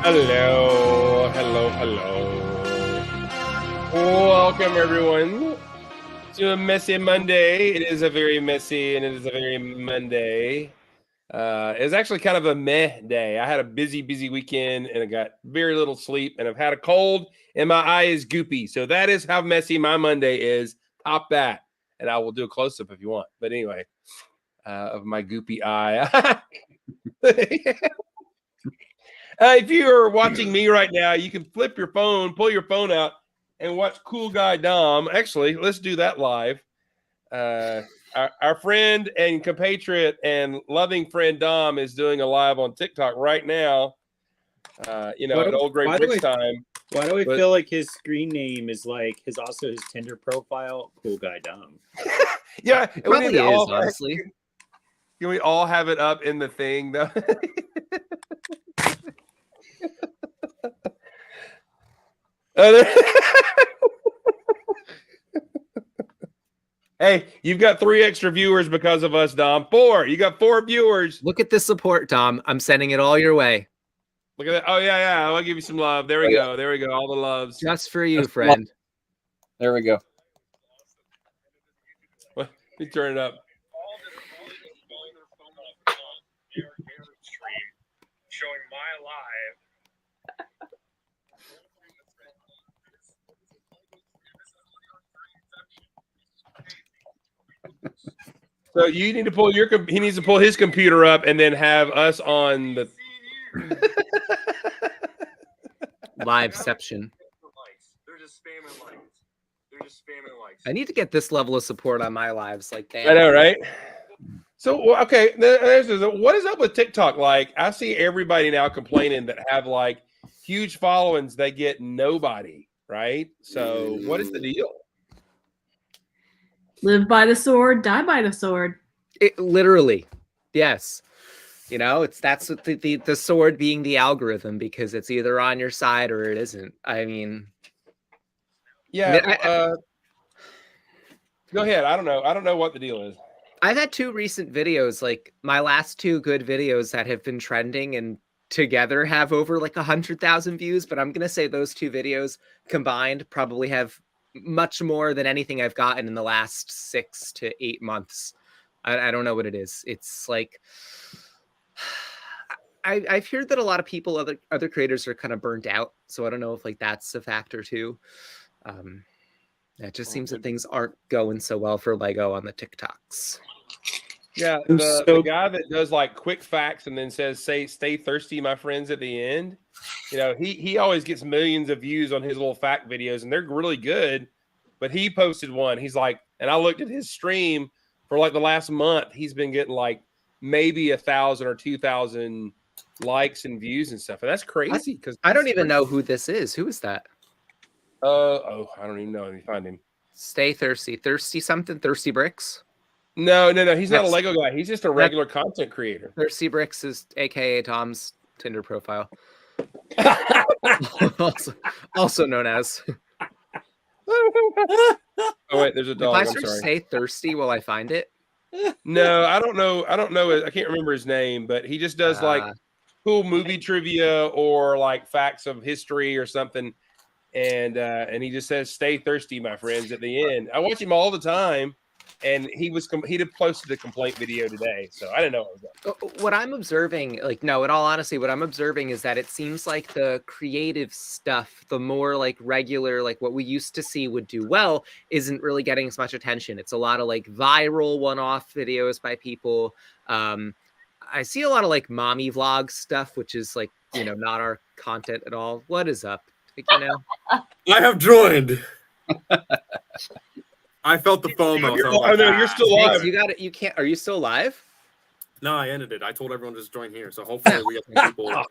Hello, hello, hello. Welcome, everyone, to a messy Monday. It is a very messy and it is a very Monday. It's actually kind of a meh day. I had a busy weekend and I got very little sleep and I've had a cold and my eye is goopy. So that is how messy my Monday is. Pop that. And I will do a close up if you want. But anyway, of my goopy eye. If you are watching me right now, you can flip your phone, pull your phone out, and watch Cool Guy Dom. Actually, let's do that live. Our friend and compatriot and loving friend Dom is doing a live on TikTok right now. At Old Great Bricks time. Why do I feel like his screen name is like his Tinder profile? Cool Guy Dom. Yeah, it probably is, honestly. Can we all have it up in the thing though? Hey, you've got 3 extra viewers because of us, Dom. 4. You got 4 viewers. Look at this support, Dom. I'm sending it all your way. Look at that. Oh, yeah. I'll give you some love. There we go. There we go. All the loves. Just for you, friend. There we go. Let me turn it up. Showing my live. So you need to pull he needs to pull his computer up and then have us on the liveception. They're just spamming likes. I need to get this level of support on my lives. Like, damn. I know, right? So, okay, what is up with TikTok? Like, I see everybody now complaining that have like huge followings, they get nobody, right? So, what is the deal? Live by the sword, die by the sword. It literally, yes. You know, that's what the sword being the algorithm, because it's either on your side or it isn't. I mean, yeah. Go ahead. I don't know what the deal is. I've had 2 recent videos, like my last 2 good videos that have been trending and together have over like 100,000 views. But I'm going to say those 2 videos combined probably have much more than anything I've gotten in the last 6 to 8 months. I don't know what it is. It's like, I've heard that a lot of people, other creators are kind of burnt out. So I don't know if like that's a factor too. It just seems that things aren't going so well for Lego on the TikToks. Yeah, the guy that does like quick facts and then says, stay thirsty, my friends, at the end. You know, he always gets millions of views on his little fact videos, and they're really good. But he posted one. He's like, and I looked at his stream for like the last month. He's been getting like maybe 1,000 or 2,000 likes and views and stuff. And that's crazy because I don't even know who this is. Who is that? I don't even know. Let me find him. Stay thirsty. Thirsty something? Thirsty Bricks? No. He's not a Lego guy. He's just a regular content creator. Thirsty Bricks is AKA Tom's Tinder profile. also known as. Oh wait, there's a dog. If I search "Stay Thirsty," will I find it? No, I don't know. I can't remember his name, but he just does like cool movie trivia or like facts of history or something. And he just says, "Stay thirsty, my friends," at the end. I watch him all the time, and he did posted a complaint video today, so I didn't know what was up. What I'm observing, like, no, in all honesty, what I'm observing is that it seems like the creative stuff, the more like regular, like what we used to see would do well, isn't really getting as much attention. It's a lot of like viral one-off videos by people. I see a lot of like mommy vlog stuff, which is like, you know, not our content at all. What is up? You know, I have joined. I felt the FOMO. You're still live. You got it. You can't. Are you still live? No, I ended it. I told everyone to just join here. So hopefully we get some people.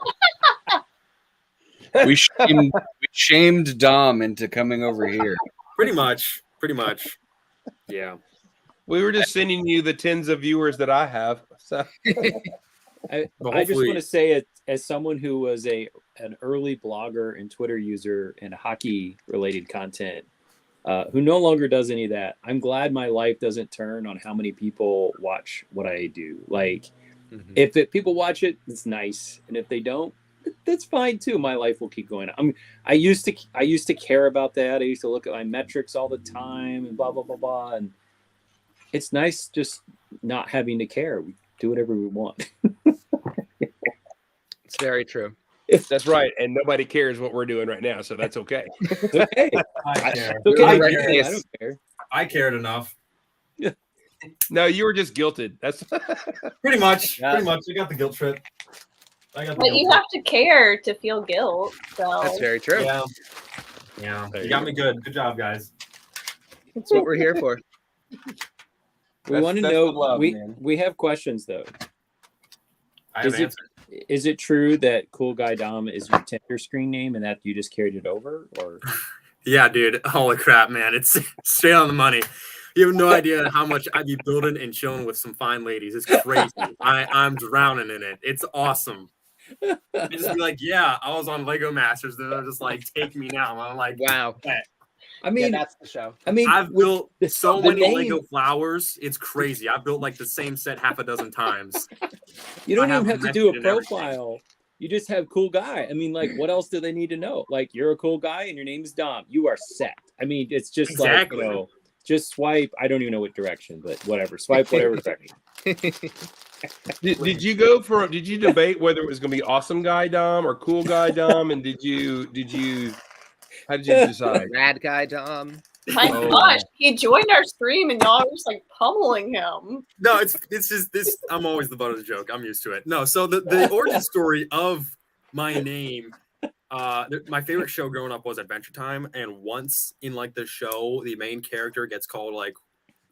We shamed Dom into coming over here. Pretty much. Yeah. We were just sending you the tens of viewers that I have. So. I just want to say, as someone who was an early blogger and Twitter user and hockey related content, who no longer does any of that, I'm glad my life doesn't turn on how many people watch what I do. Like, if people watch it, it's nice, and if they don't, that's fine too. My life will keep going. I used to care about that. I used to look at my metrics all the time and blah blah blah blah. And it's nice just not having to care. We do whatever we want. It's very true. That's right, and nobody cares what we're doing right now, so that's okay. Okay. I care. Okay. I I reckon don't care. I cared enough. No, you were just guilted. That's Pretty much. Yeah. Pretty much. I got the guilt trip. I got the But guilt you trip. have to care to feel guilt. So That's very true. Yeah. Yeah. There You you got go. me good. Good job, guys. That's what we're here for. We want to that's know. the love, we man. we have questions though. I have Is it- answered. Is it true that Cool Guy Dom is your Tinder screen name and that you just carried it over? Or Yeah, dude. Holy crap, man. It's straight on the money. You have no idea how much I be building and chilling with some fine ladies. It's crazy. I'm drowning in it. It's awesome. I just be like, yeah, I was on Lego Masters. And they're just like, take me now. And I'm like, Wow. I mean, that's the show. I've built so the many name- Lego flowers. It's crazy. I've built like the same set half a dozen times. you don't I even have have to do a method in everything. profile. You just have Cool Guy. I mean, like, what else do they need to know? Like, you're a cool guy and your name is Dom. You are set. I mean, it's just Exactly. like, just swipe. I don't even know what direction, but whatever. Swipe whatever direction. Did you go for? Did you debate whether it was going to be awesome guy Dom or cool guy Dom? And did you? How did you decide? Rad guy Dom. my Oh. gosh, he joined our stream and y'all were just like pummeling him. No, it's just this. I'm always the butt of the joke. I'm used to it. No, so the origin story of my name. My favorite show growing up was Adventure Time, and once in like the show, the main character gets called like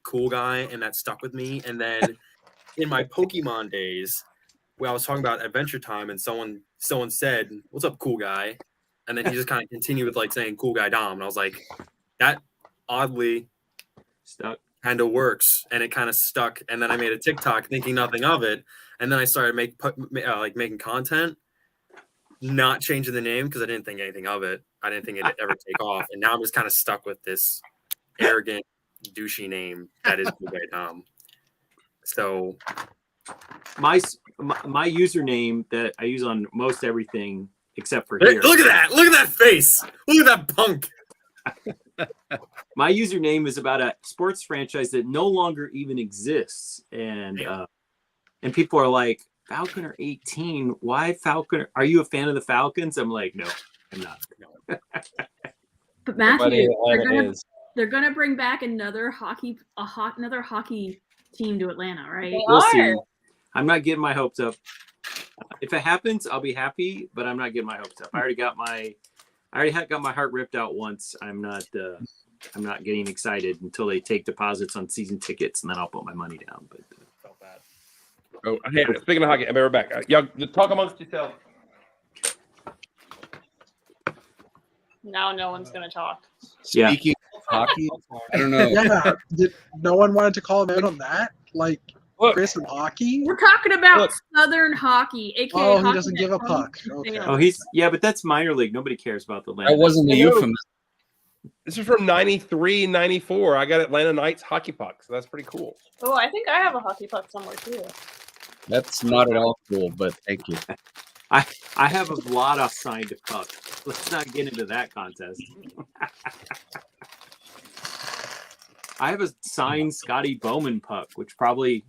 Cool Guy, and that stuck with me. And then in my Pokemon days, where I was talking about Adventure Time, and someone said, "What's up, Cool Guy?" And then he just kind of continued with like saying Cool Guy Dom, and I was like, that oddly Stuck. kind of works, and it kind of stuck. And then I made a TikTok thinking nothing of it, and then I started making content, not changing the name because I didn't think anything of it. I didn't think it'd ever take off, and now I'm just kind of stuck with this arrogant, douchey name that is Cool Guy Dom. So My username that I use on most everything except for hey, here. look at that! Look at that face! Look at that punk! My username is about a sports franchise that no longer even exists, and people are like, Falconer 18. Why Falconer? Are you a fan of the Falcons? I'm like, no, I'm not. But Nobody Matthew, in Atlanta is. they're gonna bring back another hockey team to Atlanta, right? They We'll are. see. I'm not getting my hopes up. If it happens, I'll be happy, but I'm not getting my hopes up. I already got my heart ripped out once. I'm not getting excited until they take deposits on season tickets, and then I'll put my money down. But Felt bad. Oh, hey, speaking of hockey, I'll be right back. Y'all talk amongst yourselves. Now no one's gonna talk. Yeah. Speaking of hockey, I don't know. Yeah, did no one wanted to call him out on that? Like Look, Chris and hockey? We're talking about Look. Southern hockey, aka Oh, he hockey doesn't that give a comes puck. from Okay. Salem. oh, but that's minor league. Nobody cares about the land. That wasn't a I know. euphemism. this is from '93, '94. I got Atlanta Knights hockey puck, so that's pretty cool. Oh, I think I have a hockey puck somewhere too. That's not at all cool, but thank you. I have a lot of signed pucks. Let's not get into that contest. I have a signed Scotty Bowman puck, which probably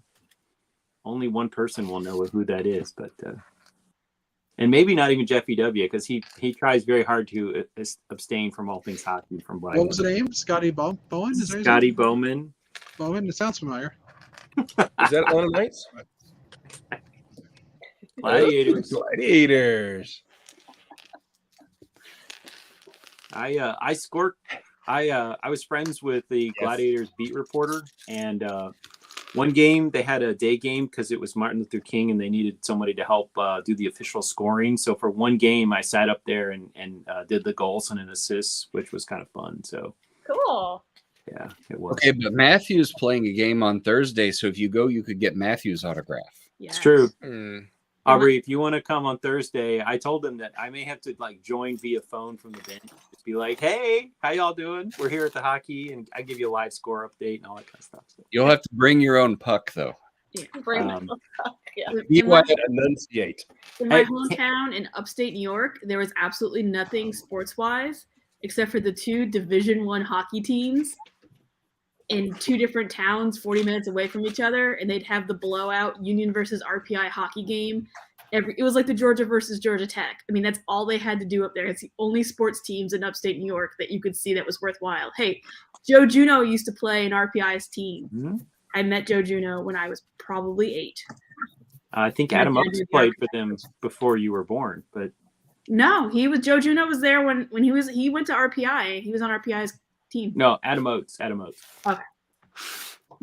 only one person will know who that is, but and maybe not even Jeffy W, because he tries very hard to abstain from all things hockey. From what I What was know. the name? Scotty Bowen? Is there his Scotty name? Bowman. Bowen? It sounds familiar. Is that Atlanta Knights? Gladiators. Gladiators. I scored. I was friends with the Gladiators beat reporter, and one game they had a day game because it was Martin Luther King, and they needed somebody to help do the official scoring. So for one game, I sat up there and did the goals and an assists, which was kind of fun. So Cool. yeah, it was. Okay, but Matthew's playing a game on Thursday, so if you go, you could get Matthew's autograph. Yes. It's true. Hmm. Aubrey, if you want to come on Thursday, I told them that I may have to like join via phone from the bench. Just be like, hey, how y'all doing? We're here at the hockey, and I give you a live score update and all that kind of stuff. So, You'll have to bring your own puck, though. Bring Um, yeah. In my, Enunciate. in my Hey, hometown in upstate New York, there was absolutely nothing sports-wise except for the two Division One hockey teams in two different towns 40 minutes away from each other, and they'd have the blowout Union versus RPI hockey game. It was like the Georgia versus Georgia Tech. I mean, that's all they had to do up there. It's the only sports teams in upstate New York that you could see that was worthwhile. Hey, Joe Juno used to play in RPI's team. Mhm. I met Joe Juno when I was probably 8. I think Yeah, Adam yeah, Oates yeah. played for them before you were born, but No, Joe Juno was there when he went to RPI. He was on RPI's team. no, Adam Oates. But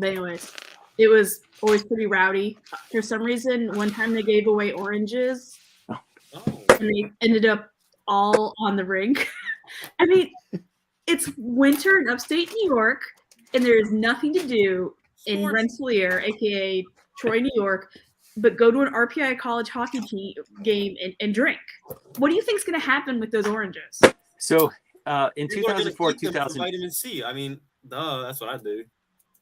anyways, it was always pretty rowdy. For some reason, one time they gave away oranges Oh. and they ended up all on the rink. I mean, it's winter in upstate New York, and there is nothing to do in Sports. Rensselaer, aka Troy, New York, but go to an RPI college hockey game and drink. What do you think's going to happen with those oranges? So in People are gonna 2004, eat them for 2000, vitamin C. I mean, duh, that's what I do.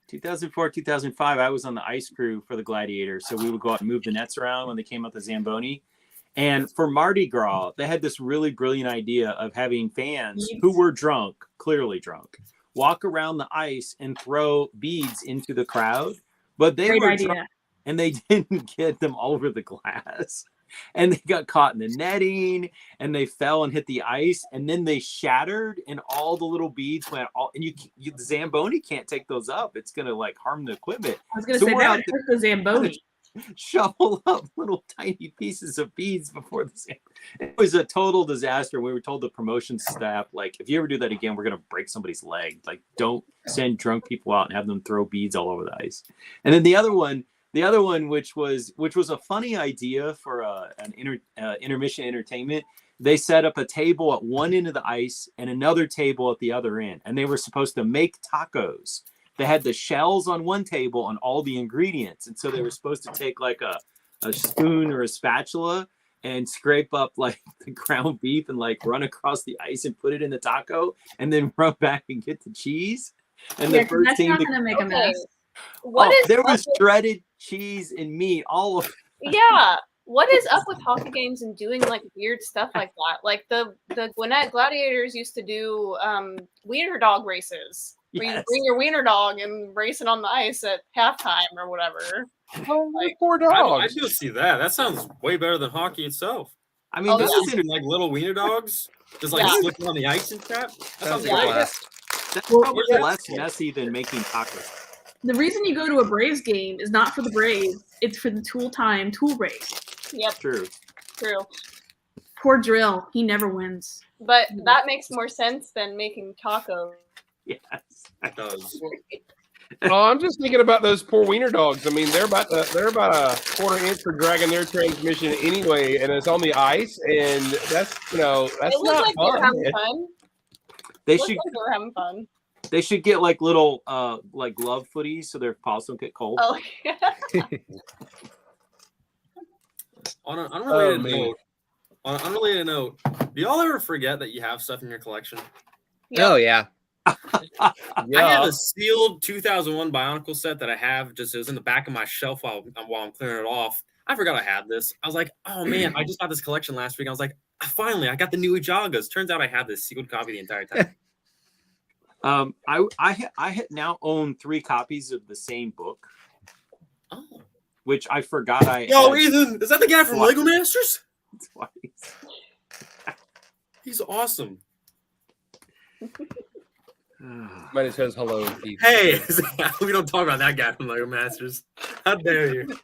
2004, 2005, I was on the ice crew for the Gladiators. So we would go out and move the nets around when they came out the Zamboni. And for Mardi Gras, they had this really brilliant idea of having fans who were drunk, clearly drunk, walk around the ice and throw beads into the crowd. But they Great were idea. drunk and they didn't get them all over the glass. And they got caught in the netting and they fell and hit the ice and then they shattered and all the little beads went all, and the Zamboni can't take those up. It's going to like harm the equipment. I was going to So say we're that out was the Zamboni. Shovel up little tiny pieces of beads before the Zamboni. It was a total disaster. We were told the promotion staff, like, if you ever do that again, we're going to break somebody's leg. Like, don't send drunk people out and have them throw beads all over the ice. And then the other one, which was a funny idea for an intermission entertainment, they set up a table at one end of the ice and another table at the other end, and they were supposed to make tacos. They had the shells on one table and all the ingredients, and so they were supposed to take like a spoon or a spatula and scrape up like the ground beef and like run across the ice and put it in the taco, and then run back and get the cheese. And Yeah, the 'cause first that's team not to going to make a Okay. mess. What is there up was with- shredded cheese and meat all over. yeah. What is up with hockey games and doing like weird stuff like that? Like the Gwinnett Gladiators used to do wiener dog races. Where you Yes. bring your wiener dog and race it on the ice at halftime or whatever. Poor I dogs. do see that. That sounds way better than hockey itself. I mean, Oh, this yeah. is Like little wiener dogs, just like Yeah. slipping on the ice and crap. That sounds Sounds like Yeah. a great. blast. that's Well, probably yeah. less messy than making tacos. The reason you go to a Braves game is not for the Braves; it's for the tool race. Yep, True. true. Poor Drill, he never wins. But that makes more sense than making tacos. Yes. It does. Oh, I'm just thinking about those poor wiener dogs. I mean, they're about a quarter inch for dragging their transmission anyway, and it's on the ice, and that's It that's looked not like they were fun. having fun. They It looked should like they were having fun. they should get like little like glove footies so their paws don't get cold. Oh, yeah. On an unrelated man. note, do y'all ever forget that you have stuff in your collection? Oh yeah. I have Yeah, a sealed 2001 Bionicle set that I have. Just it was in the back of my shelf while I'm clearing it off. I forgot I had this. I was like, oh man, I just got this collection last week. I was like, finally, I got the new Ujagas. Turns out I had this sealed copy the entire time. I had now own 3 copies of the same book, Oh, which I forgot I yo, had Ethan, is that the guy from What? Lego Masters? twice. He's awesome. Somebody says hello, Keith. Hey, we don't talk about that guy from Lego Masters. How dare you? That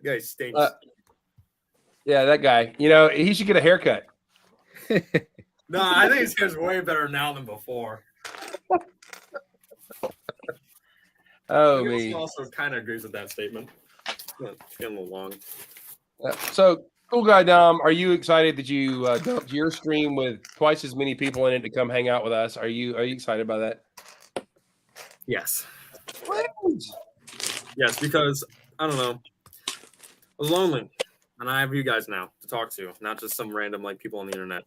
guy stinks. Yeah, that guy. You know, he should get a haircut. No, I think his hair's way better now than before. Oh I guess he me. also kind of agrees with that statement. It's getting a little long. So, Cool Guy Dom, are you excited that you dumped your stream with twice as many people in it to come hang out with us? Are you excited about that? Yes. Yes, because I don't know. I was lonely, and I have you guys now to talk to, not just some random like people on the internet.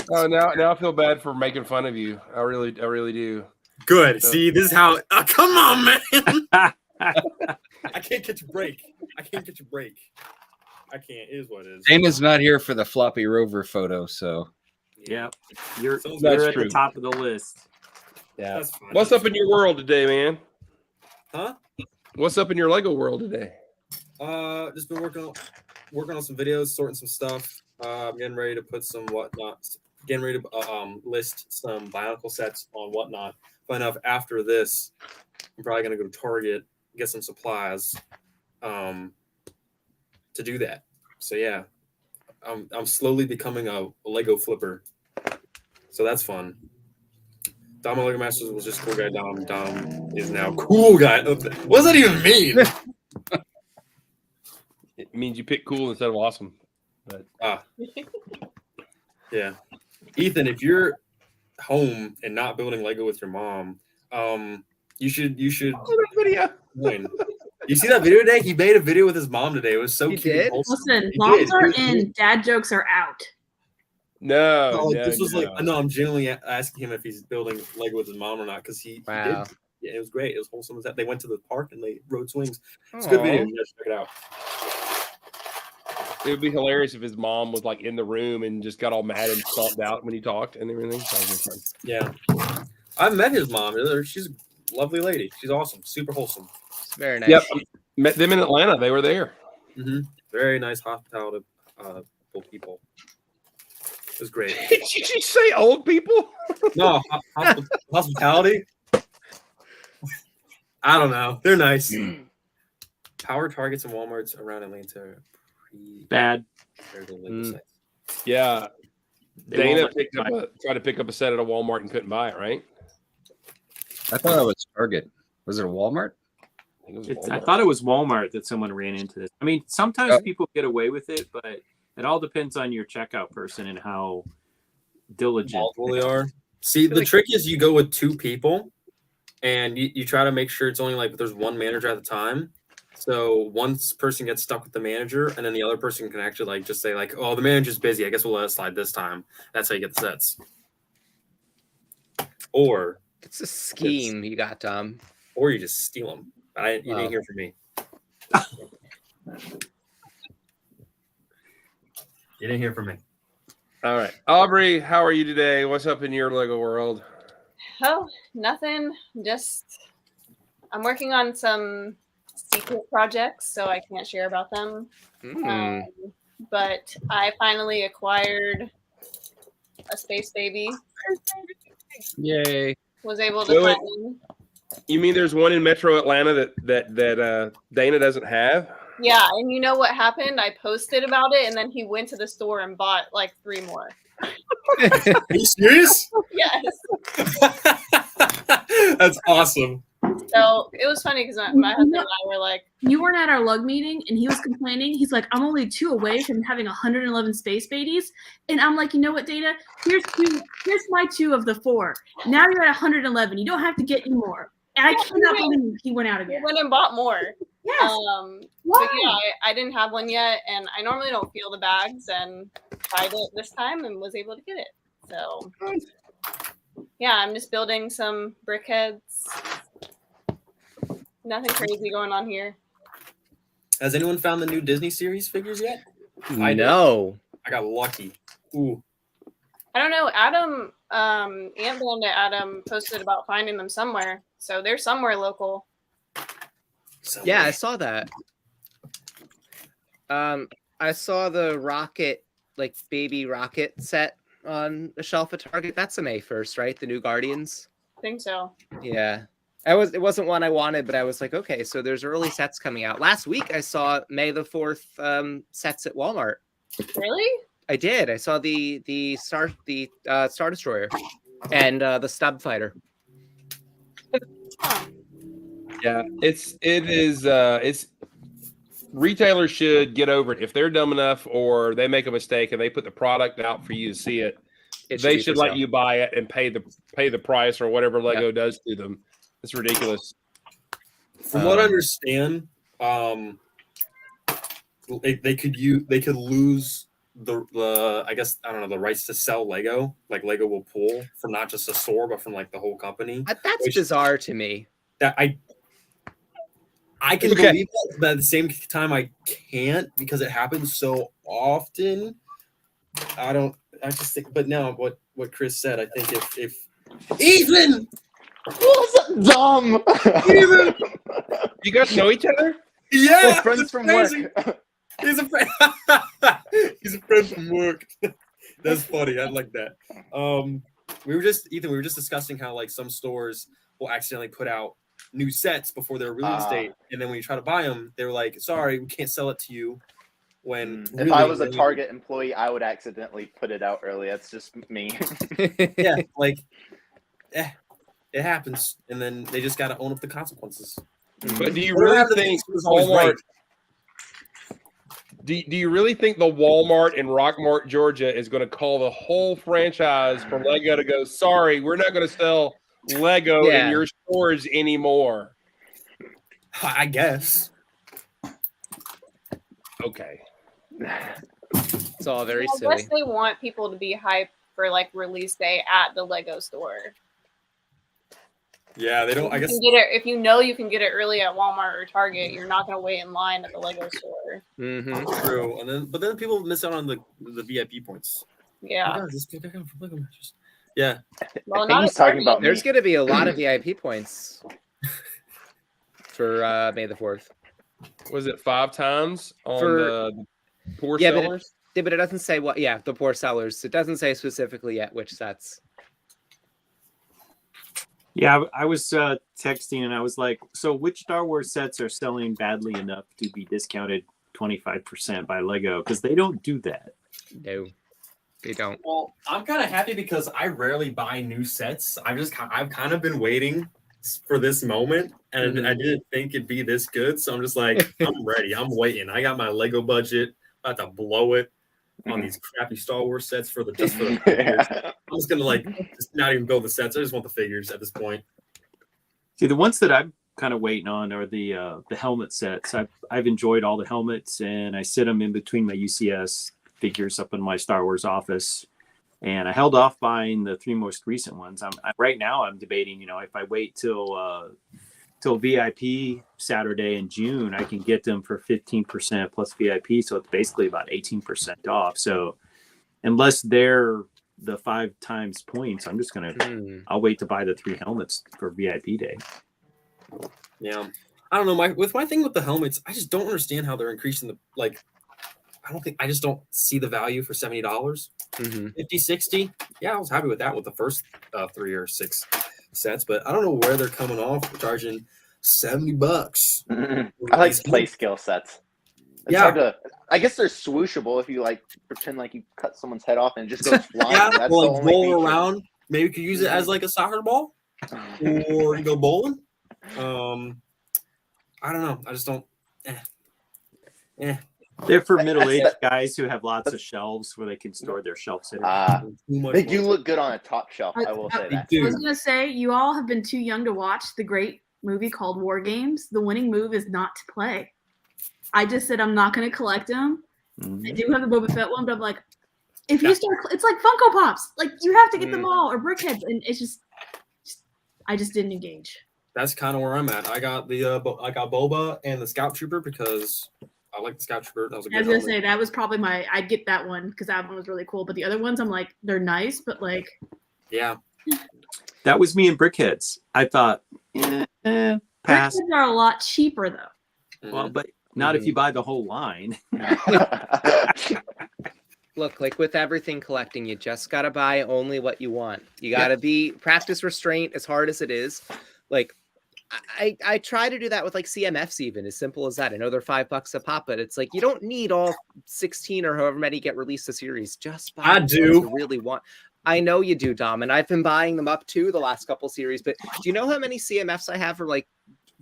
Oh, now I feel bad for making fun of you. I really do. Good. See, this is how. Come on, man. I can't catch a break. I can't. It is what it is. Dana's not here for the floppy rover photo, so Yeah, you're Sounds That's at true. the top of the list. Yeah. That's fine. What's up in your world today, man? Huh? What's up in your Lego world today? Just been working on some videos, sorting some stuff. I'm getting ready to put some whatnot. Getting ready to list some Bionicle sets on whatnot. Fun enough, after this, I'm probably gonna go to Target, get some supplies, to do that. So yeah, I'm slowly becoming a Lego flipper. So that's fun. Dom Lego Masters was just cool guy. Dom is now cool guy. What does that even mean? It means you pick cool instead of awesome. But Yeah. Ethan, if you're home and not building Lego with your mom, you should video. join. You see that video today? He made a video with his mom today. It was so He cute. did? Listen, He moms did. are He was in, dad jokes are out. No, No, like, no, this was no. like, no, I'm genuinely asking him if he's building Lego with his mom or not because he Wow. did. Yeah, it was great. It was wholesome as that. They went to the park and they rode swings. It's a good video. You guys check it out. It would be hilarious if his mom was like in the room and just got all mad and stomped out when he talked and everything. That would be fun. Yeah. I've met his mom. She's a lovely lady. She's awesome. Super wholesome. It's very nice. Yep, met them in Atlanta. They were there. Very nice hospitality people. It was great. Did you just say old people? No, hospitality. I don't know. They're nice. Power Targets and Walmarts around Atlanta are Bad. compared to Lego sites. Yeah. They Dana won't let you tried to pick up a set at a Walmart and couldn't buy it, right? I thought it was Target. Was it a Walmart? I think it was I Walmart. thought it was Walmart that someone ran into this. I mean, sometimes Oh. people get away with it, but it all depends on your checkout person and how diligent. Knowledgeable they are. See, the trick is you go with two people and you try to make sure it's only like there's one manager at a time. So one person gets stuck with the manager and then the other person can actually like just say like, oh, the manager's busy. I guess we'll let it slide this time. That's how you get the sets. Or It's a scheme you got, Dom. you just steal them. But you didn't hear from me. You didn't hear from me. All right. Aubrey, how are you today? What's up in your Lego world? Oh, nothing. Just I'm working on some secret projects, so I can't share about them. But I finally acquired a space baby. Yay. Was able to Wait. find. You mean there's one in Metro Atlanta that Dana doesn't have? Yeah, and you know what happened? I posted about it, and then he went to the store and bought like 3 more. Are you serious? Yes. That's awesome. So it was funny because my husband and I were like, You weren't at our lug meeting, and he was complaining. He's like, I'm only 2 away from having 111 space babies. And I'm like, you know what, Dana? Here's my 2 of the 4. Now you're at 111. You don't have to get any more. And I cannot believe he went out he again. went and bought more. Yes. But yeah, I didn't have one yet, and I normally don't feel the bags, and tried it this time and was able to get it. So yeah, I'm just building some brickheads. Nothing crazy going on here. Has anyone found the new Disney series figures yet? I know. I got lucky. Ooh. I don't know. Adam, Ant Bandit Adam posted about finding them somewhere. So they're somewhere local. Yeah, I saw that. I saw the rocket, like baby rocket set on the shelf at Target. That's an A first, right? The new Guardians. I think so. Yeah. It wasn't one I wanted, but I was like, okay, so there's early sets coming out. Last week I saw May the 4th sets at Walmart. Really? I did. I saw the Star Destroyer and the Stub Fighter. Huh. Yeah, it's retailers should get over it. If they're dumb enough or they make a mistake and they put the product out for you to see it, they should let you buy it and pay the price or whatever Lego does to them. It's ridiculous. From what I understand, they could lose the I guess I don't know the rights to sell Lego. Like Lego will pull from not just a store but from like the whole company. That's bizarre to me. That I can Okay. believe that, but at the same time, I can't because it happens so often. I just think, but now what Chris said, I think if Ethan, What's dumb? You guys know each other? yeah, We're friends that's from crazy. work. He's a friend. He's a friend from work. That's funny. I like that. We were just discussing how like some stores will accidentally put out new sets before their release date, and then when you try to buy them, they're like, "Sorry, we can't sell it to you." When If I was a Target employee, I would accidentally put it out early. That's just me. yeah, like, it happens, and then they just got to own up the consequences. But do you Whatever really happened to think Ethan was always Walmart? right. Do you really think the Walmart in Rockmart, Georgia, is going to call the whole franchise for Lego to go? Sorry, we're not going to sell Lego in your stores anymore. I guess. Okay. It's all very I silly. guess they want people to be hyped for like release day at the Lego store. Yeah, they don't. I guess You can get it if you know you can get it early at Walmart or Target. You're not going to wait in line at the Lego store. Mm-hmm. true. But then people miss out on the VIP points. Yeah. Oh, this guy got from Lego Masters. Yeah. Well, I think not he's at talking Target. about There's me. going to be a lot of VIP points for May the 4th. Was it 5 times on For- the poor Yeah, but sellers? But it doesn't say what. Yeah, the poor sellers. It doesn't say specifically yet which sets. Yeah, I was texting and I was like, so which Star Wars sets are selling badly enough to be discounted 25% by Lego? Because they don't do that. No, they don't. Well, I'm kind of happy because I rarely buy new sets. I've kind of been waiting for this moment, and I didn't think it'd be this good. So I'm just like, I'm ready. I'm waiting. I got my Lego budget. About to blow it on these crappy Star Wars sets for the figures. Yeah. I'm just gonna just not even build the sets. I just want the figures at this point. See, the ones that I'm kind of waiting on are the helmet sets. I've enjoyed all the helmets, and I sit them in between my UCS figures up in my Star Wars office. And I held off buying the 3 most recent ones. Right now I'm debating, if I wait till VIP Saturday in June, I can get them for 15% plus VIP. So it's basically about 18% off. So unless they're the 5 times points, I'm just I'll wait to buy the 3 helmets for VIP day. Yeah, I don't know. My thing with the helmets, I just don't understand how they're increasing I just don't see the value for $70. 50, 60. Yeah, I was happy with that with the first 3 or 6 sets, but I don't know where they're coming off for charging $70. I like play skill sets. It's Yeah. hard to. I guess they're swooshable if you pretend like you cut someone's head off and it just goes flying. Yeah, That's well, the like only roll feature. around. Maybe you could use it as like a soccer ball, or you go bowling. I don't know. I just don't. They're for middle-aged guys who have lots of shelves where they can store their shelf sitters. Too much They do money. look good on a top shelf. I will say that. I was gonna say you all have been too young to watch the great movie called War Games. The winning move is not to play. I just said I'm not gonna collect them. I do have the Boba Fett one, but I'm like, if you start, it's like Funko Pops. Like you have to get them all or Brickheads, and it's just I just didn't engage. That's kind of where I'm at. I got Boba and the Scout Trooper because I like the Scout Trooper. That was a good I was gonna helmet. say that was probably I'd get that one because that one was really cool. But the other ones, I'm like, they're nice, but like, Yeah. That was me and Brickheads. I thought, pass. Brickheads are a lot cheaper though. Well, but not if you buy the whole line. Look, like with everything collecting, you just gotta buy only what you want. You gotta practice restraint as hard as it is. Like I try to do that with like CMFs, even as simple as that. I know they're $5 a pop, but it's like you don't need all 16 or however many get released a series. Just buy I the ones do. you really want. I know you do, Dom, and I've been buying them up too the last couple series. But do you know how many CMFs I have from like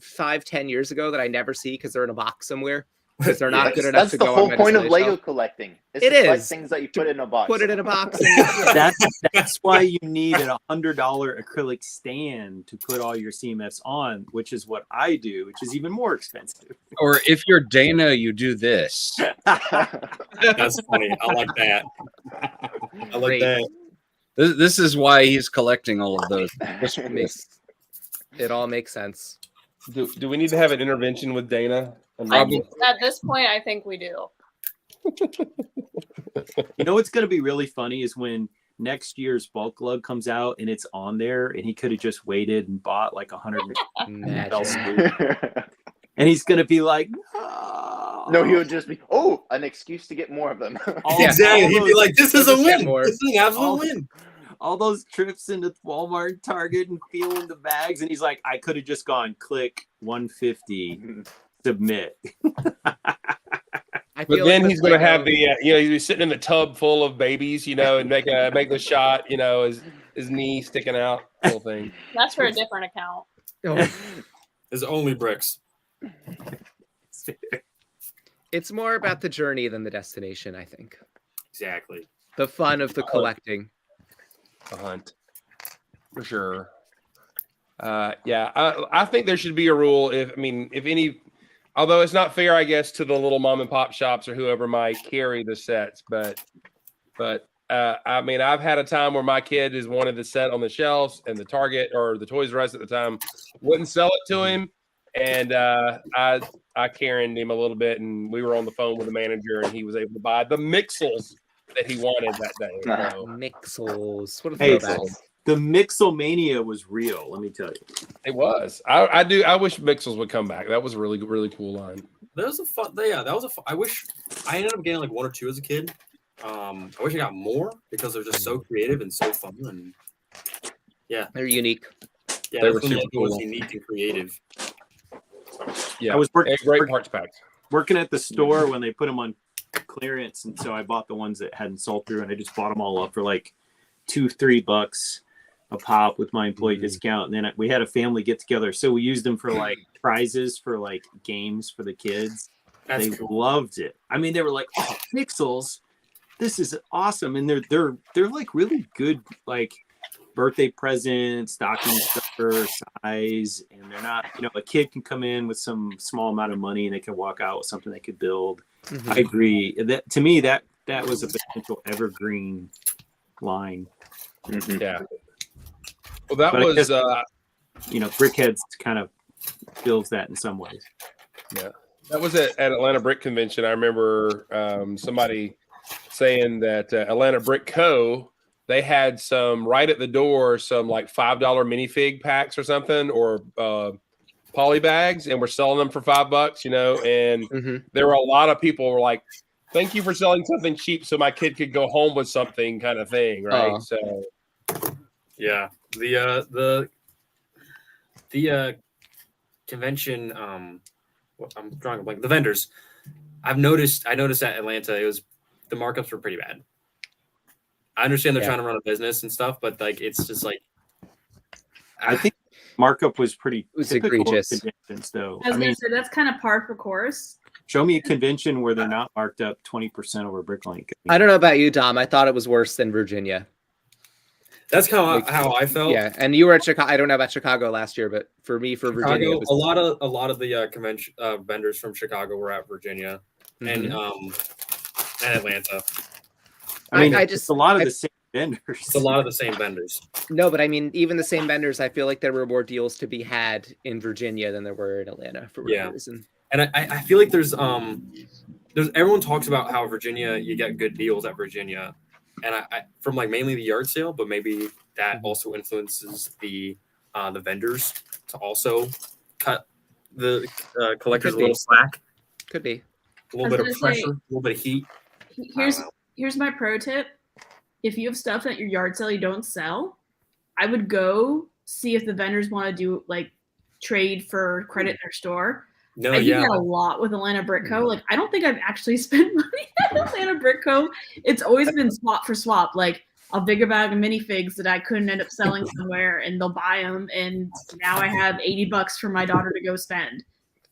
5-10 years ago that I never see because they're in a box somewhere? Because they're not good enough That's to the go whole on point of display Lego shelf. collecting. It's It to collect is. things that you put in a box. Put it in a box. And That's why you need a $100 acrylic stand to put all your CMFs on, which is what I do, which is even more expensive. Or if you're Dana, you do this. That's funny. I like that. I like Great. that. This is why he's collecting all of those. It all makes sense. Do we need to have an intervention with Dana? At this point, I think we do. You know what's going to be really funny is when next year's bulk lug comes out and it's on there, and he could have just waited and bought like 100 and he's going to be like, No, he would just be, an excuse to get more of them. Exactly. He'd be like, this is a win. This is an absolute win. All those trips into Walmart and Target and feeling the bags. And he's like, I could have just gone click 150, submit. But then he's going to have the, he'll be sitting in the tub full of babies, and make the shot, his knee sticking out, whole thing. That's for a different account. It's only bricks. It's more about the journey than the destination, I think. Exactly. The fun of the collecting. A hunt, for sure. I think there should be a rule. If any, although it's not fair, I guess, to the little mom and pop shops or whoever might carry the sets, but I've had a time where my kid has wanted the set on the shelves, and the Target or the Toys R Us at the time wouldn't sell it to him, and I Karen'd him a little bit, and we were on the phone with the manager, and he was able to buy the Mixels that he wanted that day. So. Mixels. What a throwback. The Mixelmania was real, let me tell you. It was. I wish Mixels would come back. That was a really, really cool line. That was a fun. Yeah, that was a fun. I wish I ended up getting like 1 or 2 as a kid. I wish I got more because they're just so creative and so fun, and yeah, they're unique. Yeah, they were super cool. cool. Unique and creative. Yeah, I was great parts packs. Working at the store when they put them on clearance, and so I bought the ones that hadn't sold through, and I just bought them all up for like $2-3 a pop with my employee discount. And then we had a family get together, so we used them for like prizes for like games for the kids. They loved it. They were like, "Oh, Pixels, this is awesome!" And they're like really good, like birthday present, stocking stuffer size, and they're not, a kid can come in with some small amount of money and they can walk out with something they could build. Mm-hmm. I agree. That to me, that was a potential evergreen line. Mm-hmm. Yeah. Well, that was, guess, Brickheads kind of fills that in some ways. Yeah. That was at Atlanta Brick Convention. I remember somebody saying that Atlanta Brick Co., they had some right at the door, some like $5 minifig packs or something, or poly bags, and we're selling them for $5, and there were a lot of people were like, thank you for selling something cheap so my kid could go home with something kind of thing, right? So yeah, the convention, I'm drawing a blank, the vendors. I noticed at Atlanta, the markups were pretty bad. I understand they're trying to run a business and stuff, but like it's just like I think markup was egregious. Conventions, though. I was gonna say that's kind of par for course. Show me a convention where they're not marked up 20% over Bricklink. I don't know about you, Dom. I thought it was worse than Virginia. That's how I felt. Yeah, and you were at Chicago. I don't know about Chicago last year, but for me, for Chicago, Virginia, a lot of the convention vendors from Chicago were at Virginia and Atlanta. I just a lot of the same vendors. It's a lot of the same vendors. No, but even the same vendors. I feel like there were more deals to be had in Virginia than there were in Atlanta for whatever reason. And I feel like there's everyone talks about how Virginia, you get good deals at Virginia, and I from like mainly the yard sale, but maybe that also influences the vendors to also cut the collectors a little slack. Could be a little bit of pressure, a little bit of heat. Here's my pro tip: if you have stuff at your yard sale you don't sell, I would go see if the vendors want to do like trade for credit in their store. I do that a lot with Atlanta Brick Co. Like, I don't think I've actually spent money at Atlanta Brick Co. It's always been swap for swap. Like, I'll big a bag of minifigs that I couldn't end up selling somewhere, and they'll buy them. And now I have $80 for my daughter to go spend.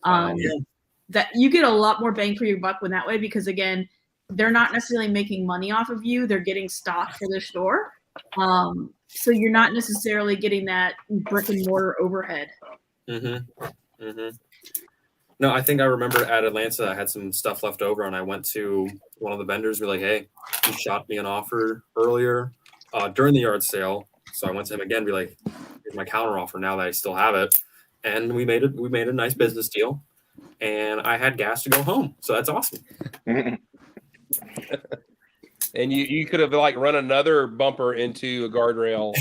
That you get a lot more bang for your buck when that way, because again, they're not necessarily making money off of you. They're getting stock for their store. So you're not necessarily getting that brick and mortar overhead. No, I think I remember at Atlanta, I had some stuff left over, and I went to one of the vendors. Be like, "Hey, you shot me an offer earlier during the yard sale." So I went to him again, be like, "Here's my counter offer now that I still have it." and we made a nice business deal, and I had gas to go home. So that's awesome. And you could have like run another bumper into a guardrail.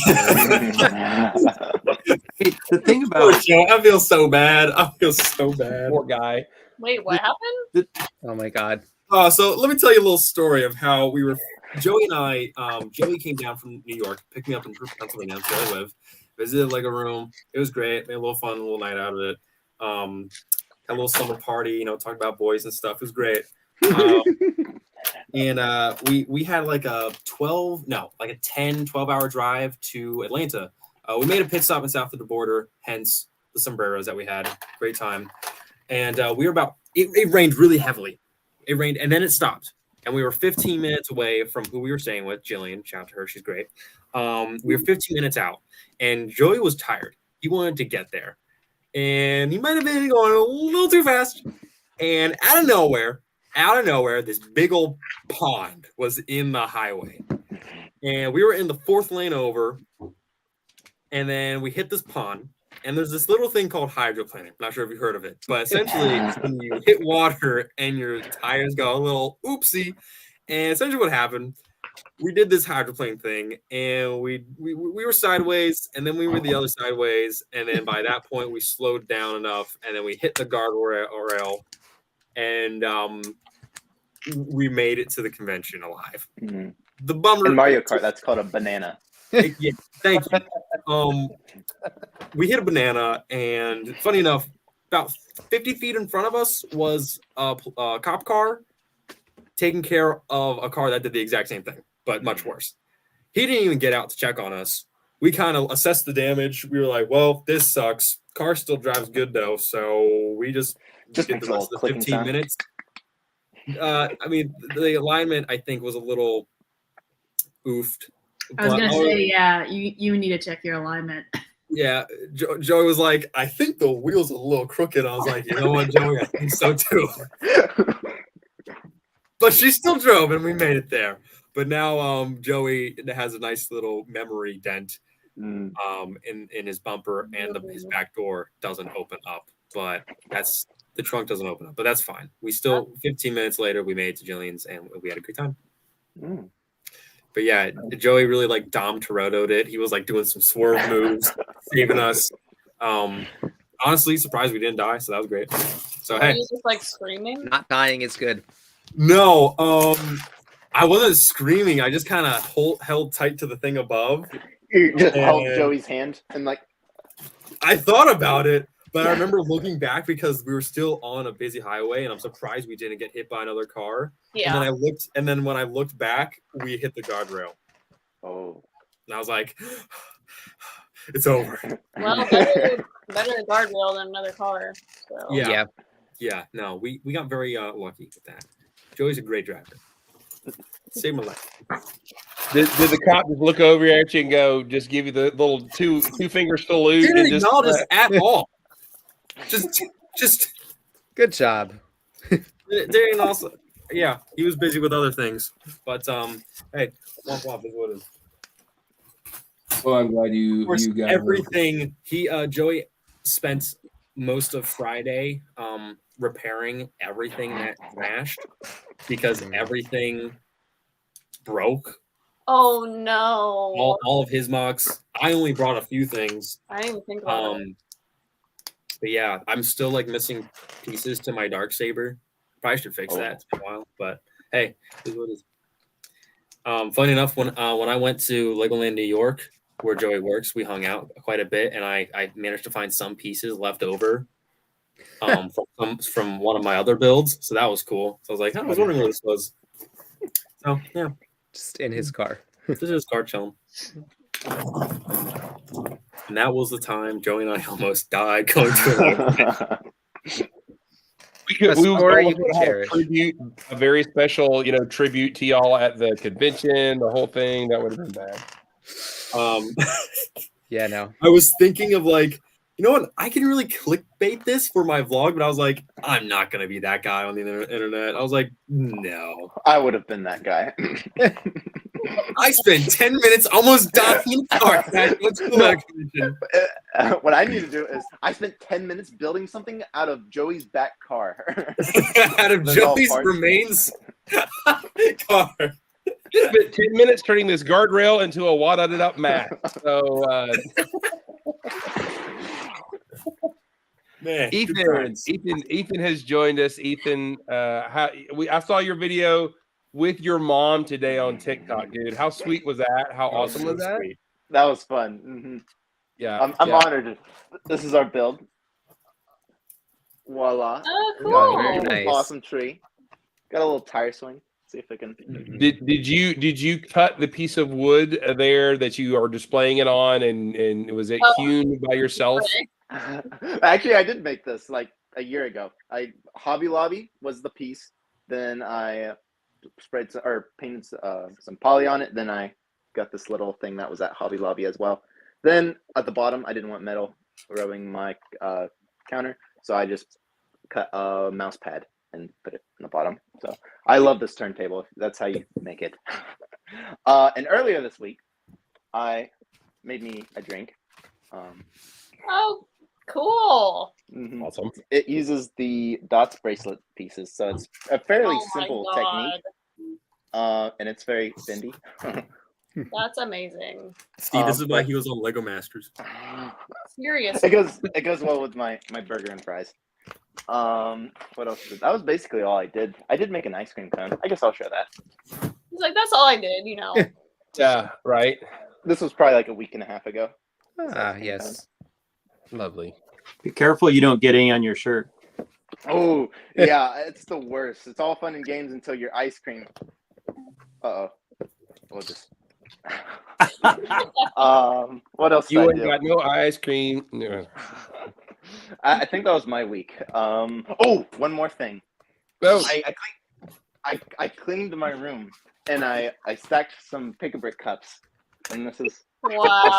The thing about I feel so bad. Poor guy. Wait, what happened? Oh my god. So let me tell you a little story of how we were. Joey and I, Joey came down from New York, picked me up in Pennsylvania, that's where I live. Visited like a room. It was great. Made a little fun, a little night out of it. Had a little summer party, talked about boys and stuff. It was great. And we had like a 10, 12-hour drive to Atlanta. We made a pit stop in south of the border, hence the sombreros that we had. Great time. And we were it rained really heavily. It rained and then it stopped. And we were 15 minutes away from who we were staying with, Jillian. Shout out to her. She's great. We were 15 minutes out. And Joey was tired. He wanted to get there. And he might have been going a little too fast. And out of nowhere, this big old pond was in the highway. And we were in the fourth lane over. And then we hit this pond. And there's this little thing called hydroplaning. I'm not sure if you've heard of it. But essentially, it's when you hit water and your tires go a little oopsie. And essentially what happened, we did this hydroplane thing. And we were sideways. And then we were the other sideways. And then by that point, we slowed down enough. And then we hit the guardrail. And we made it to the convention alive. Mm-hmm. The bummer in Mario Kart, that's called a banana. Yeah, thank you. We hit a banana, and funny enough, about 50 feet in front of us was a cop car taking care of a car that did the exact same thing, but much worse. He didn't even get out to check on us. We kind of assessed the damage. We were like, well, this sucks. Car still drives good, though, so we just did the rest of the 15 minutes. I mean, the alignment, I think, was a little oofed. I was going to say, yeah, you need to check your alignment. Yeah, Joey was like, I think the wheel's a little crooked. I was like, you know what, Joey? I think so, too. But she still drove, and we made it there. But now Joey has a nice little memory dent in his bumper, and his back door doesn't open up. But the trunk doesn't open up. But that's fine. We still, 15 minutes later, we made it to Jillian's, and we had a great time. But yeah, Joey really like Dom Toretto'd it. He was like doing some swerve moves, saving us. Honestly, surprised we didn't die, so that was great. So Were you just like screaming? Not dying is good. No, I wasn't screaming. I just kind of held tight to the thing above. You just held Joey's hand and like. I thought about it, but I remember looking back because we were still on a busy highway, and I'm surprised we didn't get hit by another car. Yeah. And then when I looked back, we hit the guardrail. Oh. And I was like, it's over. Well, better a guardrail than another car. So. Yeah. No, we got very lucky with that. Joey's a great driver. Saved my life. Did the cop just look over at you and go, just give you the little two finger salute? Didn't acknowledge us at all. Just good job. Darian also, yeah, he was busy with other things. But hey, womp womp is what it is. Well, I'm glad you got everything. Joey spent most of Friday repairing everything that crashed because everything broke. Oh no! All of his mucks. I only brought a few things. I didn't even think about it. But yeah, I'm still like missing pieces to my Darksaber. Probably should fix that. It's been a while, but hey, it is what it is. Funny enough, when I went to Legoland, New York, where Joey works, we hung out quite a bit, and I managed to find some pieces left over from one of my other builds. So that was cool. So I was like, I was wondering where this was. So yeah, just in his car. This is his car chilling. And that was the time Joey and I almost died going to a very special, tribute to y'all at the convention, the whole thing. That would have been bad. Yeah, no. I was thinking of like, you know what? I can really clickbait this for my vlog, but I was like, I'm not going to be that guy on the internet. I was like, no. I would have been that guy. I spent 10 minutes almost dying in the car. What I need to do is I spent 10 minutes building something out of Joey's back car. Out of Those all Joey's parts. remains car. Spent 10 minutes turning this guardrail into a wadded up mat. So, Man, good Ethan times. has joined us. Ethan, I saw your video with your mom today on TikTok, dude. How sweet was that? How awesome was that? Sweet. That was fun. Mm-hmm. Yeah, I'm yeah. honored. This is our build. Voila. Oh, Got cool. Very a nice. possum tree. Got a little tire swing. See if I can. Did you cut the piece of wood there that you are displaying it on, and was it hewn by yourself? Actually, I did make this like a year ago. Hobby Lobby was the piece. Then I sprayed painted some poly on it. Then I got this little thing that was at Hobby Lobby as well. Then at the bottom, I didn't want metal rubbing my counter, so I just cut a mouse pad and put it in the bottom. So I love this turntable. That's how you make it. And earlier this week, I made me a drink. Oh, cool. Mhm. Awesome. It uses the dots bracelet pieces, so it's a fairly Oh my simple God. technique, and it's very bendy. That's amazing. Steve, this is why but- he was on Lego Masters. Seriously. It goes well with my burger and fries. What else? That was basically all I did. I did make an ice cream cone. I guess I'll show that. He's like, that's all I did, you know. Yeah, right. This was probably like a week and a half ago. Ah, yes. Lovely. Be careful you don't get any on your shirt. Oh yeah, it's the worst. It's all fun and games until your ice cream. We'll just. What else? You did I ain't do? got no ice cream. No. I think that was my week. One more thing. Oh, I cleaned my room and I stacked some pick-a-brick cups, and this is a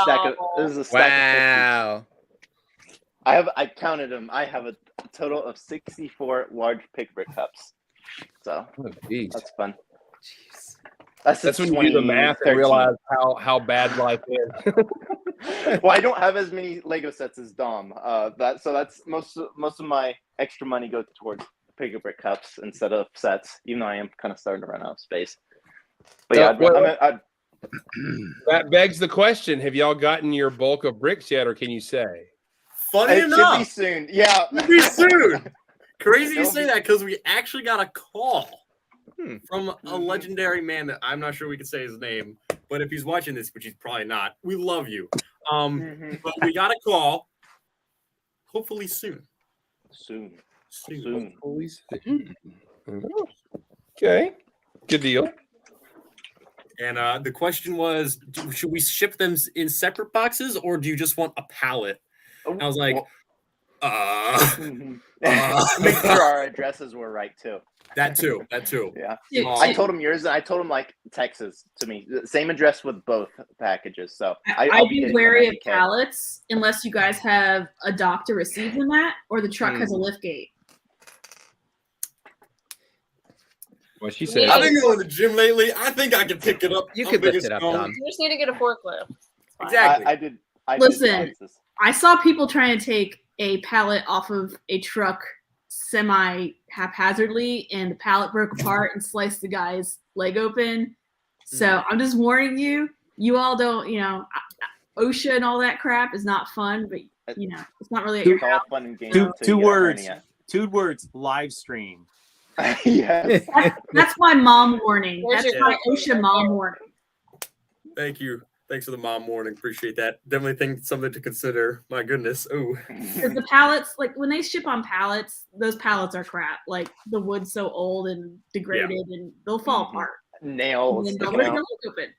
stack of Wow. Of 50. Wow. I counted them. I have a total of 64 large pick-a-brick cups. So geez. that's fun. Jeez. That's when you do the math and 2013. realize how bad life is. Well, I don't have as many Lego sets as Dom. That's most of my extra money goes towards pick-a-brick cups instead of sets. Even though I am kind of starting to run out of space. But yeah, That begs the question: have y'all gotten your bulk of bricks yet, or can you say? Funny it should be enough, soon. Yeah, be soon. Crazy you It'll say be- that because we actually got a call from a Mhm. legendary man that I'm not sure we can say his name, but if he's watching this, which he's probably not, we love you. Mhm. But we got a call. Hopefully soon. Soon. Okay, good deal. And the question was, should we ship them in separate boxes, or do you just want a pallet? And I was like, Mhm. Make sure our addresses were right too. that too. Yeah. Dude, Oh. I told him yours, and I told him like Texas to me. The same address with both packages. So I'll I'd be be getting wary them of at DK. pallets unless you guys have a dock to receive them at, or the truck has a lift gate. What she Yeah. said. I've been going to the gym lately. I think I can pick it up. You I'm could big lift as it up, stone. Dom. You just need to get a forklift. It's fine. Exactly. I did. Listen. boxes. I saw people trying to take a pallet off of a truck semi haphazardly, and the pallet broke apart and sliced the guy's leg open. So I'm just warning you. You all don't, OSHA and all that crap is not fun, but it's not really at your It's all house. fun and games. Two until you get a words. hernia. 2 words. Live stream. Yes. That's my mom warning. There's That's your my forklift OSHA right mom there. warning. Thank you. Thanks for the mom warning. Appreciate that. Definitely think something to consider. My goodness. Oh. Because the pallets, like when they ship on pallets, those pallets are crap. Like the wood's so old and degraded, and they'll fall Mhm. apart. Nails And then they'll sticking break their out. leg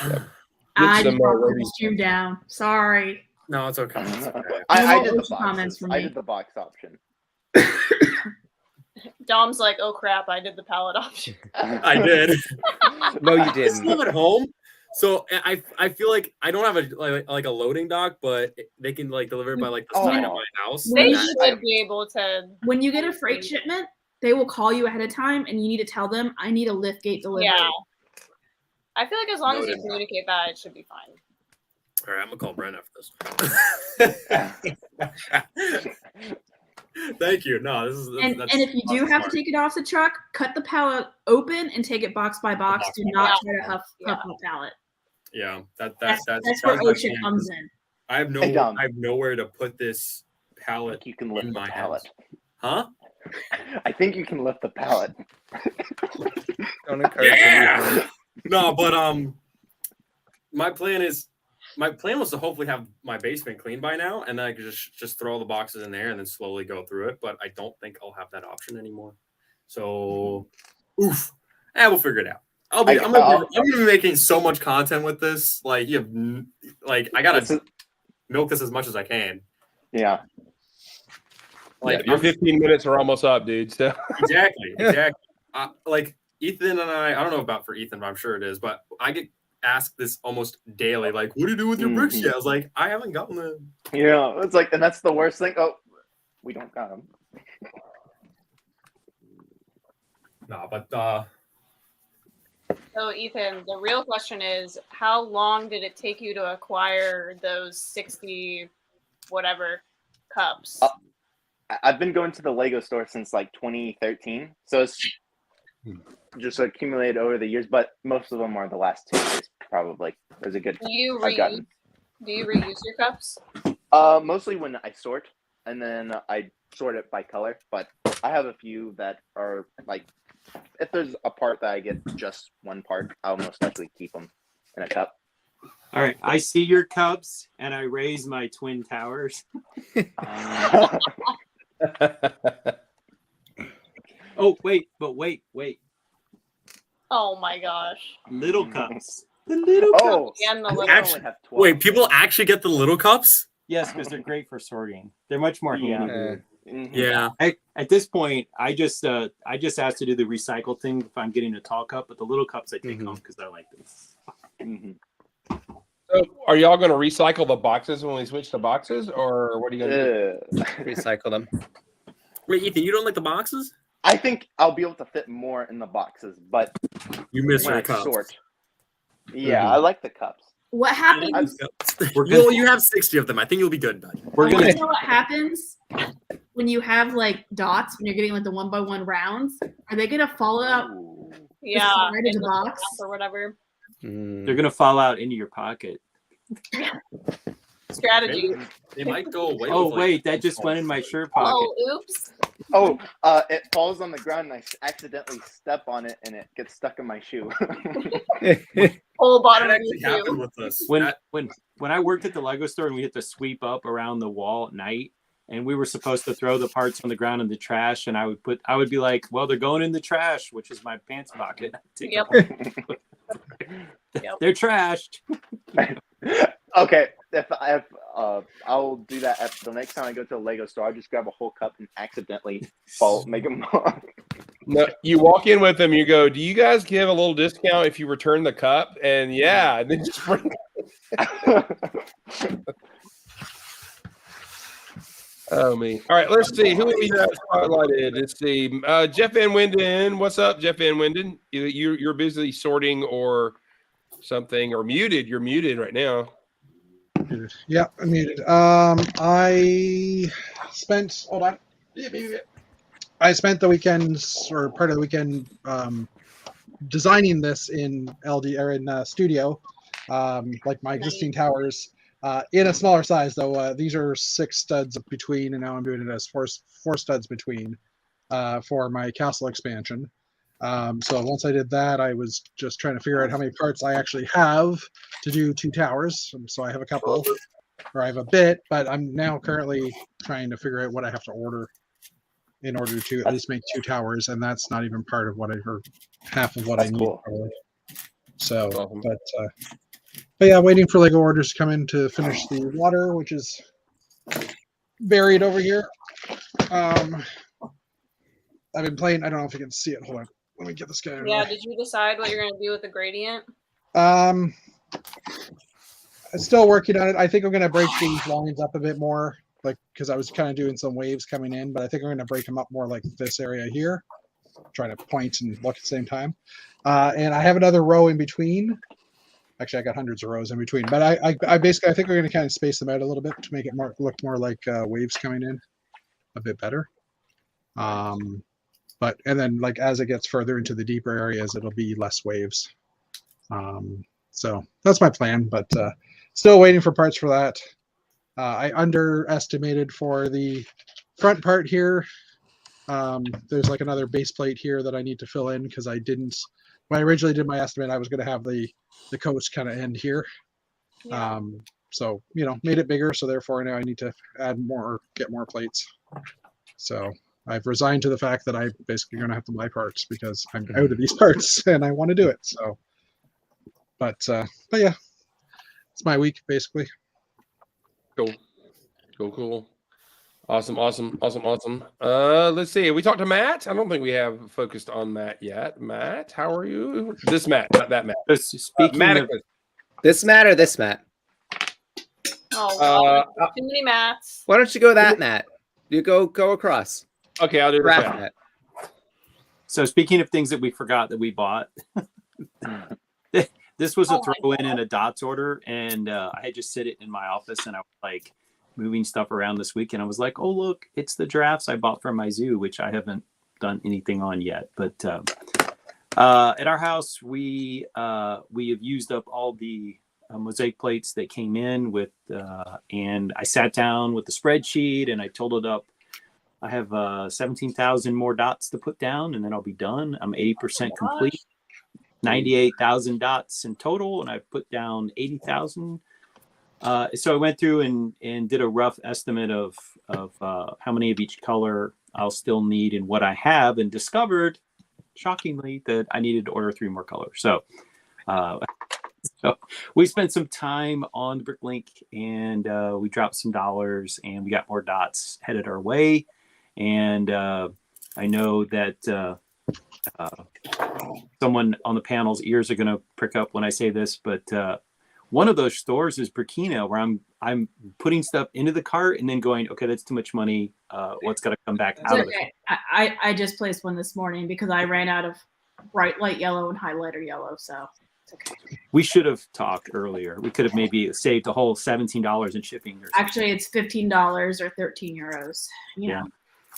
open. Get I some just brought ladies. the stream down. Sorry. No, it's okay. It's okay. I No did the OSHA comments boxes. from I me. did the box option. Dom's like, oh crap, I did the pallet option. I did. No, you I didn't. still live at home, so I feel like I don't have a loading dock, but they can deliver it by the side of Oh. my house. They When should be able to. When you get a freight shipment, they will call you ahead of time, and you need to tell them, I need a lift gate delivery. Yeah. I feel like as long as you Noted. communicate that, it should be fine. All right, I'm gonna call Brent after this. Thank you. No, this is And if you do have to take it off the truck, cut the pallet open and take it box by box. Do not try to huff the pallet. Yeah, that's where OSHA comes in. I have nowhere to put this pallet. You can lift in the my pallet. Hands. Huh? I think you can lift the pallet. Don't encourage anyone. No, but my plan was to hopefully have my basement clean by now, and then I could just throw all the boxes in there and then slowly go through it. But I don't think I'll have that option anymore. So, we'll figure it out. I'm gonna be making so much content with this. Like I gotta milk this as much as I can. Yeah. Like your 15 minutes are almost up, dude. So exactly. Like Ethan and I don't know about for Ethan, but I'm sure it is. But I get asked this almost daily. Like, what do you do with your bricks yet? I was like, I haven't gotten them. Yeah, it's like, and that's the worst thing. Oh, we don't got them. No, but So Ethan, the real question is, how long did it take you to acquire those 60 whatever cups? I've been going to the Lego store since like 2013, so it's just accumulated over the years. But most of them are the last 2 years, probably. There's a good. Do you reuse your cups? Mostly when I sort, and then I sort it by color. But I have a few that are like, if there's a part that I get just one part, I'll most likely keep them in a cup. All right, I see your cups, and I raise my twin towers. Oh, wait. Oh my gosh. Little cups. The little cups. And the little wait, people actually get the little cups? Yes, because they're great for sorting. They're much more handy. Yeah. At this point, I just ask to do the recycle thing if I'm getting a tall cup, but the little cups I take home because I like them. So are y'all going to recycle the boxes when we switch to boxes, or what are you going to do? Recycle them. Wait, Ethan, you don't like the boxes? I think I'll be able to fit more in the boxes, but you miss when your I cups. Sort. Yeah, I like the cups. What happens? Well, you have 60 of them. I think you'll be good, bud. We're gonna know what happens when you have like dots when you're getting like the 1x1 rounds. Are they gonna fall out? Yeah, side of the box or whatever. They're gonna fall out into your pocket. Strategy. They might go away. Oh wait, that just went in my shirt pocket. Oh, oops. Oh, it falls on the ground and I accidentally step on it and it gets stuck in my shoe. Whole bottom That of your actually shoe. happened with us. When I worked at the Lego store and we had to sweep up around the wall at night, and we were supposed to throw the parts on the ground in the trash, and I would be like, well, they're going in the trash, which is my pants pocket. Yep. They're trashed. Okay, if I'll do that the next time I go to the Lego store. I'll just grab a whole cup and accidentally make them. No, you walk in with them. You go, "Do you guys give a little discount if you return the cup?" And yeah, and then just bring. Oh me! All right, let's see who we got spotlighted. Let's see, Jeff Van Winden. What's up, Jeff Van Winden? You're busy sorting or something, or muted. You're muted right now. Yeah, I'm muted. I spent the weekends or part of the weekend designing this in LD or in Studio, like my existing towers, in a smaller size though. These are 6 studs between, and now I'm doing it as four studs between for my castle expansion. So once I did that, I was just trying to figure out how many parts I actually have to do 2 towers. So I have a couple, or I have a bit, but I'm now currently trying to figure out what I have to order in order to at least make 2 towers, and that's not even part of what half of what I need. Cool. Probably. So, but yeah, waiting for Lego orders to come in to finish the water, which is buried over here. I've been playing. I don't know if you can see it. Hold on. Let me get this guy. Yeah, did you decide what you're going to do with the gradient? I'm still working on it. I think I'm going to break these lines up a bit more, like because I was kind of doing some waves coming in, but I think I'm going to break them up more like this area here, try to point and look at the same time. And I have another row in between Actually, I got hundreds of rows in between. But I basically, I think we're going to kind of space them out a little bit to make it look more like waves coming in a bit better. But and then like as it gets further into the deeper areas, it'll be less waves. So that's my plan, but still waiting for parts for that. I underestimated for the front part here. There's like another base plate here that I need to fill in because I didn't. When I originally did my estimate, I was going to have the coast kind of end here. Yeah. So made it bigger. So therefore now I need to add more, get more plates. So I've resigned to the fact that I'm basically going to have to buy parts because I'm out of these parts and I want to do it. So, but yeah, it's my week basically. Cool. Awesome. Let's see. We talked to Matt. I don't think we have focused on Matt yet. Matt, how are you? This Matt, not that Matt. Speaking of This Matt or this Matt? Oh, wow. Too many Matts. Why don't you go that Matt? You go across. Okay, I'll do this. Matt. So speaking of things that we forgot that we bought, this was a throw-in and a dots order, and I had just sit it in my office, and I was like moving stuff around this week, and I was like, oh look, it's the giraffes I bought from my zoo, which I haven't done anything on yet. But at our house, we have used up all the mosaic plates that came in with, and I sat down with the spreadsheet and I totaled up. I have 17,000 more dots to put down, and then I'll be done. I'm 80% complete. 98,000 dots in total, and I put down 80,000. So I went through and did a rough estimate of how many of each color I'll still need and what I have, and discovered, shockingly, that I needed to order 3 more colors. So we spent some time on the Bricklink, and we dropped some dollars, and we got more dots headed our way. And I know that someone on the panel's ears are going to prick up when I say this, but one of those stores is Burkina, where I'm putting stuff into the cart and then going, okay, that's too much money. What's got to come back out of it? I just placed one this morning because I ran out of bright light yellow and highlighter yellow, so it's okay. We should have talked earlier. We could have maybe saved a whole $17 in shipping. Or something. Actually, it's $15 or 13 euros. Yeah.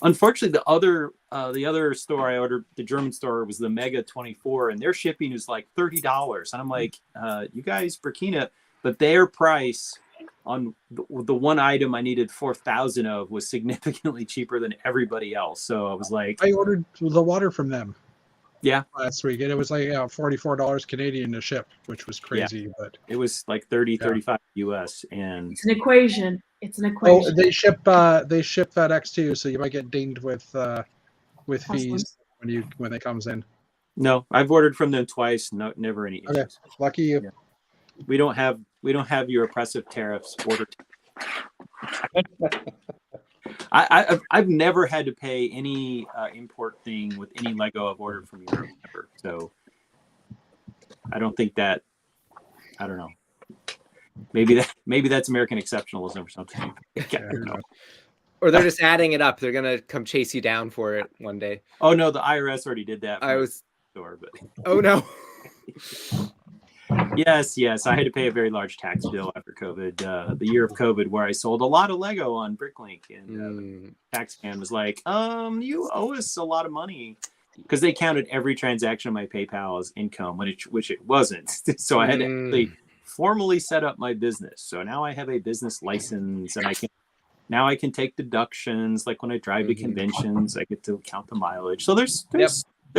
Unfortunately, the other store I ordered, the German store, was the Mega 24, and their shipping is like $30. And I'm like, you guys, Burkina, but their price on the one item I needed 4,000 of was significantly cheaper than everybody else. So I was like, I ordered the water from them. Yeah, last week, and it was like $44 Canadian to ship, which was crazy. Yeah. But it was like 35 US, and it's an equation. Oh, they ship FedEx too, so you might get dinged with fees when it comes in. No, I've ordered from them twice. No, never any issues. Okay, lucky you. Yeah. We don't have your oppressive tariffs ordered. I've never had to pay any import thing with any Lego I've ordered from Europe ever. So I don't think that. I don't know. Maybe that's American exceptionalism or something. I don't know. Or they're just adding it up. They're gonna come chase you down for it one day. Oh no, the IRS already did that. Oh no. Yes. I had to pay a very large tax bill after COVID, the year of COVID, where I sold a lot of Lego on Bricklink, and the tax man was like, you owe us a lot of money, because they counted every transaction on my PayPal as income, which it wasn't. So I had to actually formally set up my business. So now I have a business license, and I can take deductions, like when I drive to conventions, I get to count the mileage. So there's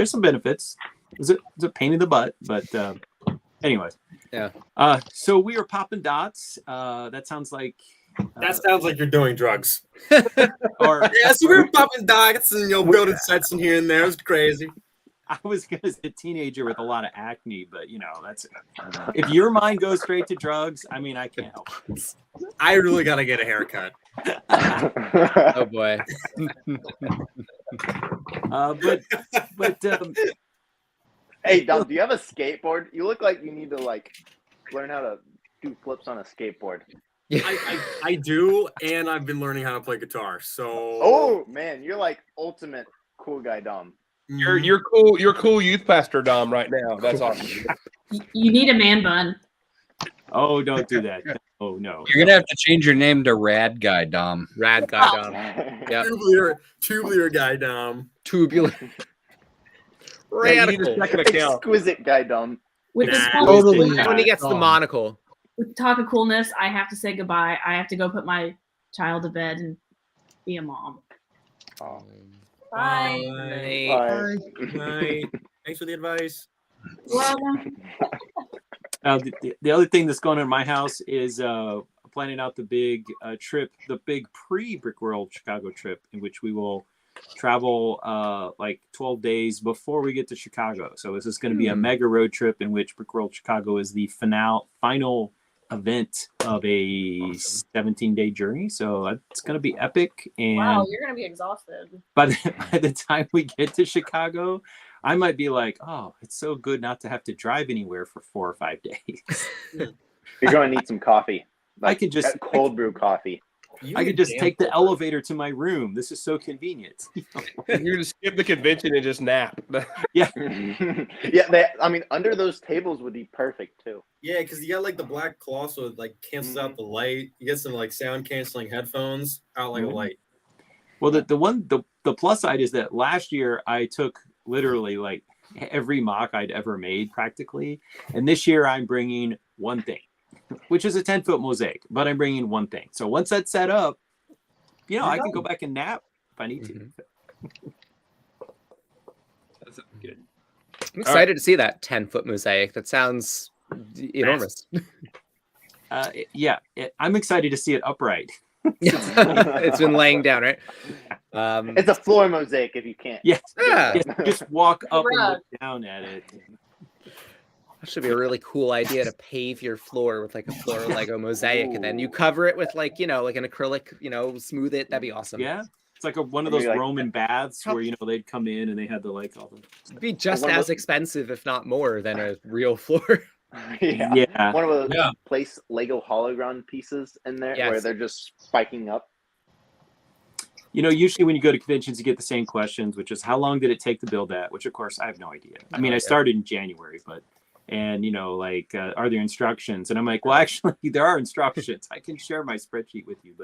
some benefits. It's a pain in the butt, but anyways. Yeah. So we are popping dots. That sounds like you're doing drugs. Or so we were popping dots and building sets in here and there. It was crazy. I was gonna say a teenager with a lot of acne, but that's if your mind goes straight to drugs, I mean, I can't help it. I really gotta get a haircut. Oh boy. Hey, Dom, do you have a skateboard? You look like you need to learn how to do flips on a skateboard. I do, and I've been learning how to play guitar. So. Oh man, you're like ultimate cool guy, Dom. You're cool. You're cool youth pastor, Dom, right now. That's awesome. You need a man bun. Oh, don't do that. Oh no. You're gonna have to change your name to Rad Guy Dom. Rad guy Dom. Yep. Tubular guy Dom. Tubular. Yeah, you need a second account. Exquisite guy Dom. With the Totally. When he gets the Dom. monocle. with talk of coolness, I have to say goodbye. I have to go put my child to bed and be a mom. Oh. Bye. Bye. Bye. Thanks for the advice. Welcome. The other thing that's going on in my house is planning out the big trip, the big pre-Brick World Chicago trip, in which we will travel like 12 days before we get to Chicago. So this is going to be a mega road trip in which Brick World Chicago is the final event of a 17-day journey. So it's going to be epic. And Wow, you're gonna be exhausted. by the time we get to Chicago, I might be like, oh, it's so good not to have to drive anywhere for 4 or 5 days. You're going to need some coffee. I can just cold brew coffee. I could just take the elevator to my room. This is so convenient. You're just skip the convention and just nap. Yeah. Yeah, I mean, under those tables would be perfect too. Yeah, because you got like the black cloth, so it like cancels out the light. You get some like sound canceling headphones out like a light. Well, the plus side is that last year I took literally like every mock I'd ever made practically, and this year I'm bringing one thing, which is a 10-foot mosaic, but I'm bringing one thing. So once that's set up, I can go back and nap if I need to. That's good. I'm excited to see that 10-foot mosaic. That sounds enormous. I'm excited to see it upright. It's been laying down, right? It's a floor mosaic if you can't. Yes. Yeah. Just walk up and look down at it. That should be a really cool idea to pave your floor with like a floor Lego mosaic, and then you cover it with like an acrylic, smooth it. That'd be awesome. Yeah. It's like one of those Like- Roman baths where they'd come in and they had the like all the. It'd be just One of as those- expensive, if not more, than a real floor. Yeah. One of those Yeah. place Lego hologram pieces in there where Yes. they're just spiking up. Usually when you go to conventions, you get the same questions, which is how long did it take to build that? Which of course I have no idea. I mean, I started in January, but are there instructions? And I'm like, well, actually, there are instructions. I can share my spreadsheet with you,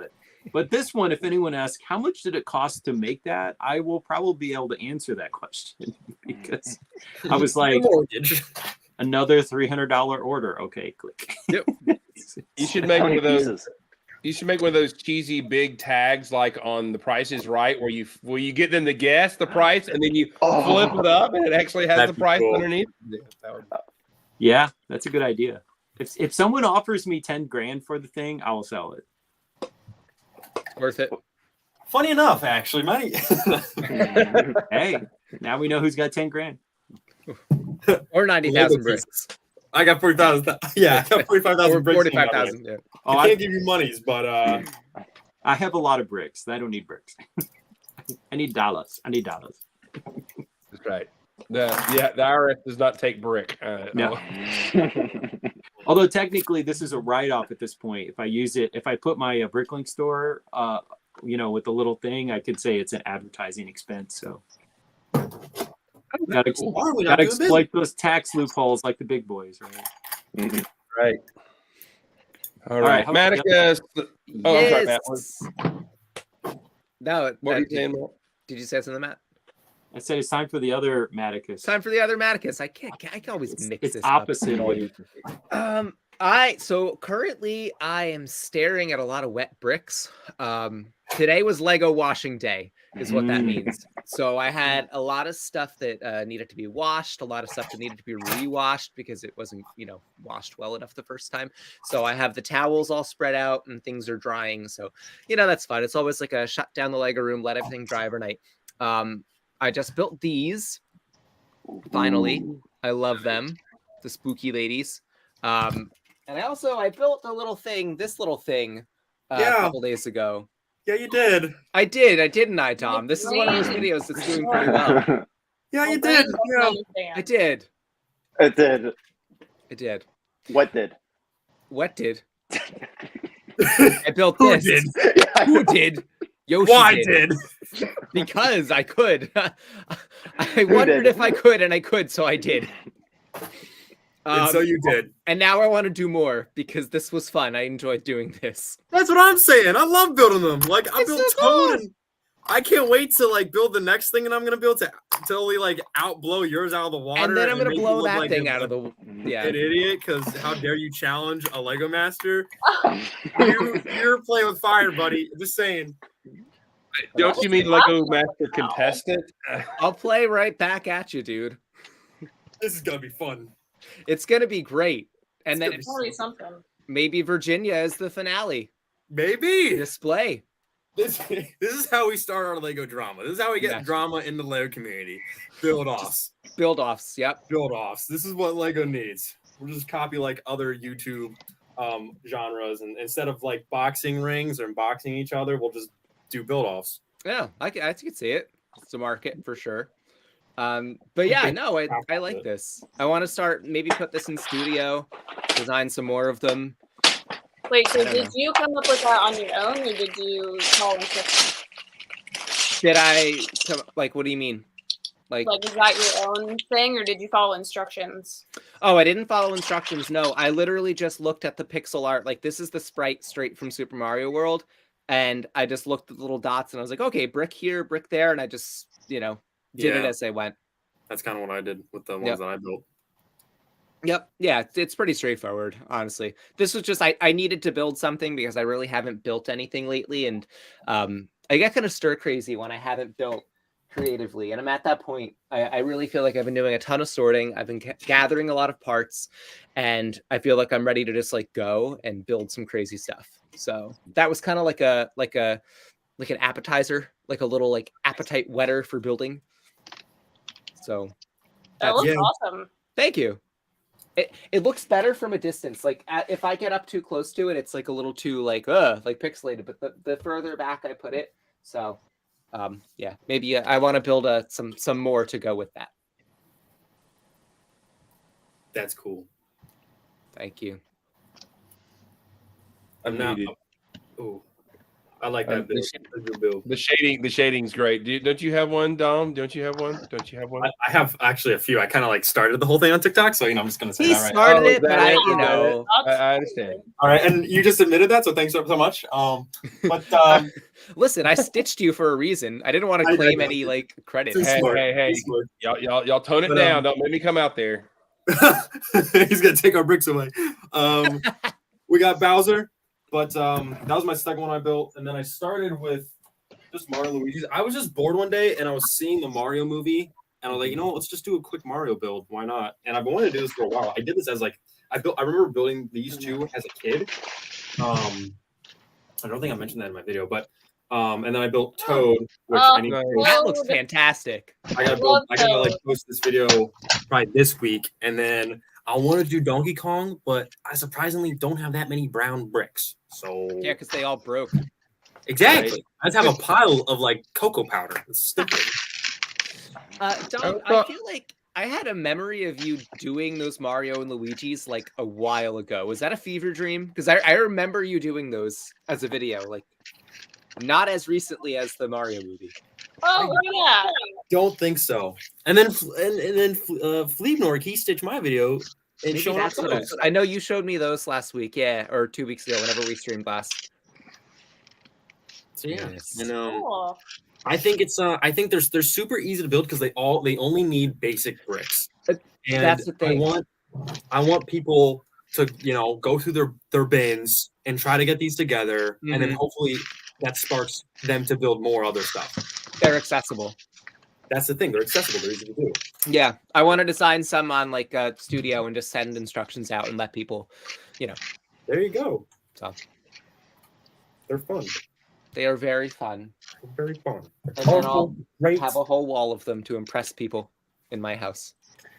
but this one, if anyone asks, how much did it cost to make that? I will probably be able to answer that question because I was like, Mortgage. another $300 order. Okay, click. Yep. You should How make one many of those. pieces? You should make one of those cheesy big tags like on The Price is Right, where you get them to guess the price and then you flip it up and it actually has That'd the be price cool. underneath. Yeah, that would- Yeah, that's a good idea. If someone offers me 10 grand for the thing, I will sell it. Worth it. Funny enough, actually, money. Hey, now we know who's got 10 grand. Or 90,000 bricks. I got 40,000. Yeah, I got 45,000 Or bricks. 45,000. Yeah. Oh, I can't give you monies, but I have a lot of bricks. I don't need bricks. I need dollars. That's right. The IRS does not take brick. No. Although technically this is a write-off at this point. If I put my Bricklink store, with the little thing, I could say it's an advertising expense. So gotta why are we not doing exploit those tax loopholes like the big boys, right? Right. All right, right, how- Maticus. Oh, I'm sorry, Matt. Yes. No, What were you saying, Matt? did you say something, Matt? I said it's time for the other Maticus. Time for the other Maticus. I can always mix It's this opposite. up. So currently I am staring at a lot of wet bricks. Today was Lego washing day, is what that means. So I had a lot of stuff that needed to be washed, a lot of stuff that needed to be rewashed because it wasn't, washed well enough the first time. So I have the towels all spread out and things are drying. So, that's fun. It's always like a shut down the Lego room, let everything dry overnight. I just built these. Finally, I love them, the spooky ladies. And I built this little thing a couple days ago. Yeah, you did. I did, didn't I, Tom? This is one of those videos that's doing pretty well. Yeah, you My did. brain Yeah. doesn't understand. I did. It did. I did. What did? What did? I built Who this. did? Yeah, Who did? Yoshi Why did. did? Because I could. I wondered did? if I could, and I could, so I did. And so you did. And now I want to do more because this was fun. I enjoyed doing this. That's what I'm saying. I love building them. Like I It's built so Toad, cool. and I can't wait to like build the next thing, and I'm gonna build to totally like outblow yours out of the water. And then I'm gonna make you blow look that like thing an out of the an idiot. Because how dare you challenge a Lego master? You're playing with fire, buddy. Just saying. Don't you mean Lego Master contestant? I'll play right back at you, dude. This is gonna be fun. It's gonna be great. And then It's Probably something. maybe Virginia is the finale Maybe display. this is how we start our Lego drama. This is how we get Yeah. drama in the Lego community. Build offs. Build offs. Yep. Build offs. This is what Lego needs. We'll just copy like other YouTube genres, and instead of like boxing rings or boxing each other, we'll just do build offs. Yeah, I could see it. It's a market for sure. But yeah, no, I like this. I want to start maybe put this in studio, design some more of them. Wait, so I don't did know. you come up with that on your own, or did you follow instructions? Did I like? What do you mean? Like, Like, is that your own thing, or did you follow instructions? oh, I didn't follow instructions. No, I literally just looked at the pixel art. Like, this is the sprite straight from Super Mario World, and I just looked at the little dots, and I was like, okay, brick here, brick there, and I just, did it as I went. That's kind of what I did with the ones Yep. that I built. Yep. Yeah, it's pretty straightforward, honestly. This was just I needed to build something because I really haven't built anything lately, and I get kind of stir crazy when I haven't built creatively. And I'm at that point. I really feel like I've been doing a ton of sorting. I've been gathering a lot of parts, and I feel like I'm ready to just like go and build some crazy stuff. So that was kind of like an appetizer, like a little like appetite whetter for building. So That that's- looks awesome. thank you. It looks better from a distance. Like if I get up too close to it, it's like a little too like pixelated. But the further back I put it, so yeah, maybe I want to build some more to go with that. That's cool. Thank you. I'm now. Needed. Oh, I like that build. That's a good build. The shading's great. Don't you have one, Dom? Don't you have one? I have actually a few. I kind of like started the whole thing on TikTok, so I'm just gonna say He that right. started Oh, it, but that is- I understand. All right, and you just admitted that, so thanks so much. But Listen, I stitched you for a reason. I didn't want to I claim know. any like credit. Too Hey, smart. hey, Too smart. y'all tone it But, down. Don't make me come out there. He's gonna take our bricks away. We got Bowser, but that was my second one I built, and then I started with just Mario and Luigi's. I was just bored one day, and I was seeing the Mario movie, and I was like, let's just do a quick Mario build. Why not? And I've been wanting to do this for a while. I did this as like I remember building these two as a kid. I don't think I mentioned that in my video, but and then I built Toad, which Oh, I need. nice. That looks fantastic. I gotta like post this video probably this week, and then I want to do Donkey Kong, but I surprisingly don't have that many brown bricks. So Yeah, because they all broke. exactly, I just have a pile of like cocoa powder. It's stupid. Dom, I feel like I had a memory of you doing those Mario and Luigi's like a while ago. Was that a fever dream? Because I remember you doing those as a video, like not as recently as the Mario movie. Oh, yeah. Don't think so. And then Fleebnorg, he stitched my video and Maybe showing off that's what those. I know you showed me those last week, yeah, or 2 weeks ago, whenever we streamed last. So yeah, Yes. and Cool. I think it's I think they're super easy to build because they only need basic bricks. And That's the thing. I want people to go through their bins and try to get these together, and then hopefully that sparks them to build more other stuff. They're accessible. That's the thing; they're accessible, they're easy to do. Yeah, I want to design some on like a studio and just send instructions out and let people, There you go. So They're fun. they are very fun. They're very fun. They're And then I'll colorful, great. have a whole wall of them to impress people in my house.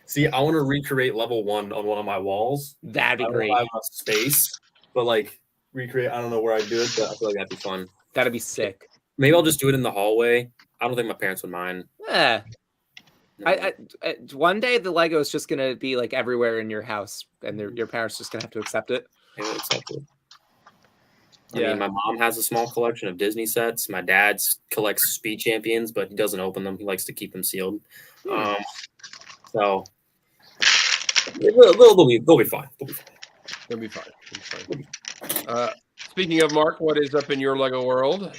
See, I want to recreate level 1 on one of my walls. That'd be I don't great. have enough space, but like recreate. I don't know where I'd do it, but I feel like that'd be fun. That'd be sick. Maybe I'll just do it in the hallway. I don't think my parents would mind. Yeah. I one day the Lego is just gonna be like everywhere in your house, and your parents just gonna have to accept it. They would accept it. I Yeah. mean, my mom has a small collection of Disney sets. My dad collects Speed Champions, but he doesn't open them. He likes to keep them sealed. So They'll be fine. They'll be fine. Speaking of Mark, what is up in your Lego world?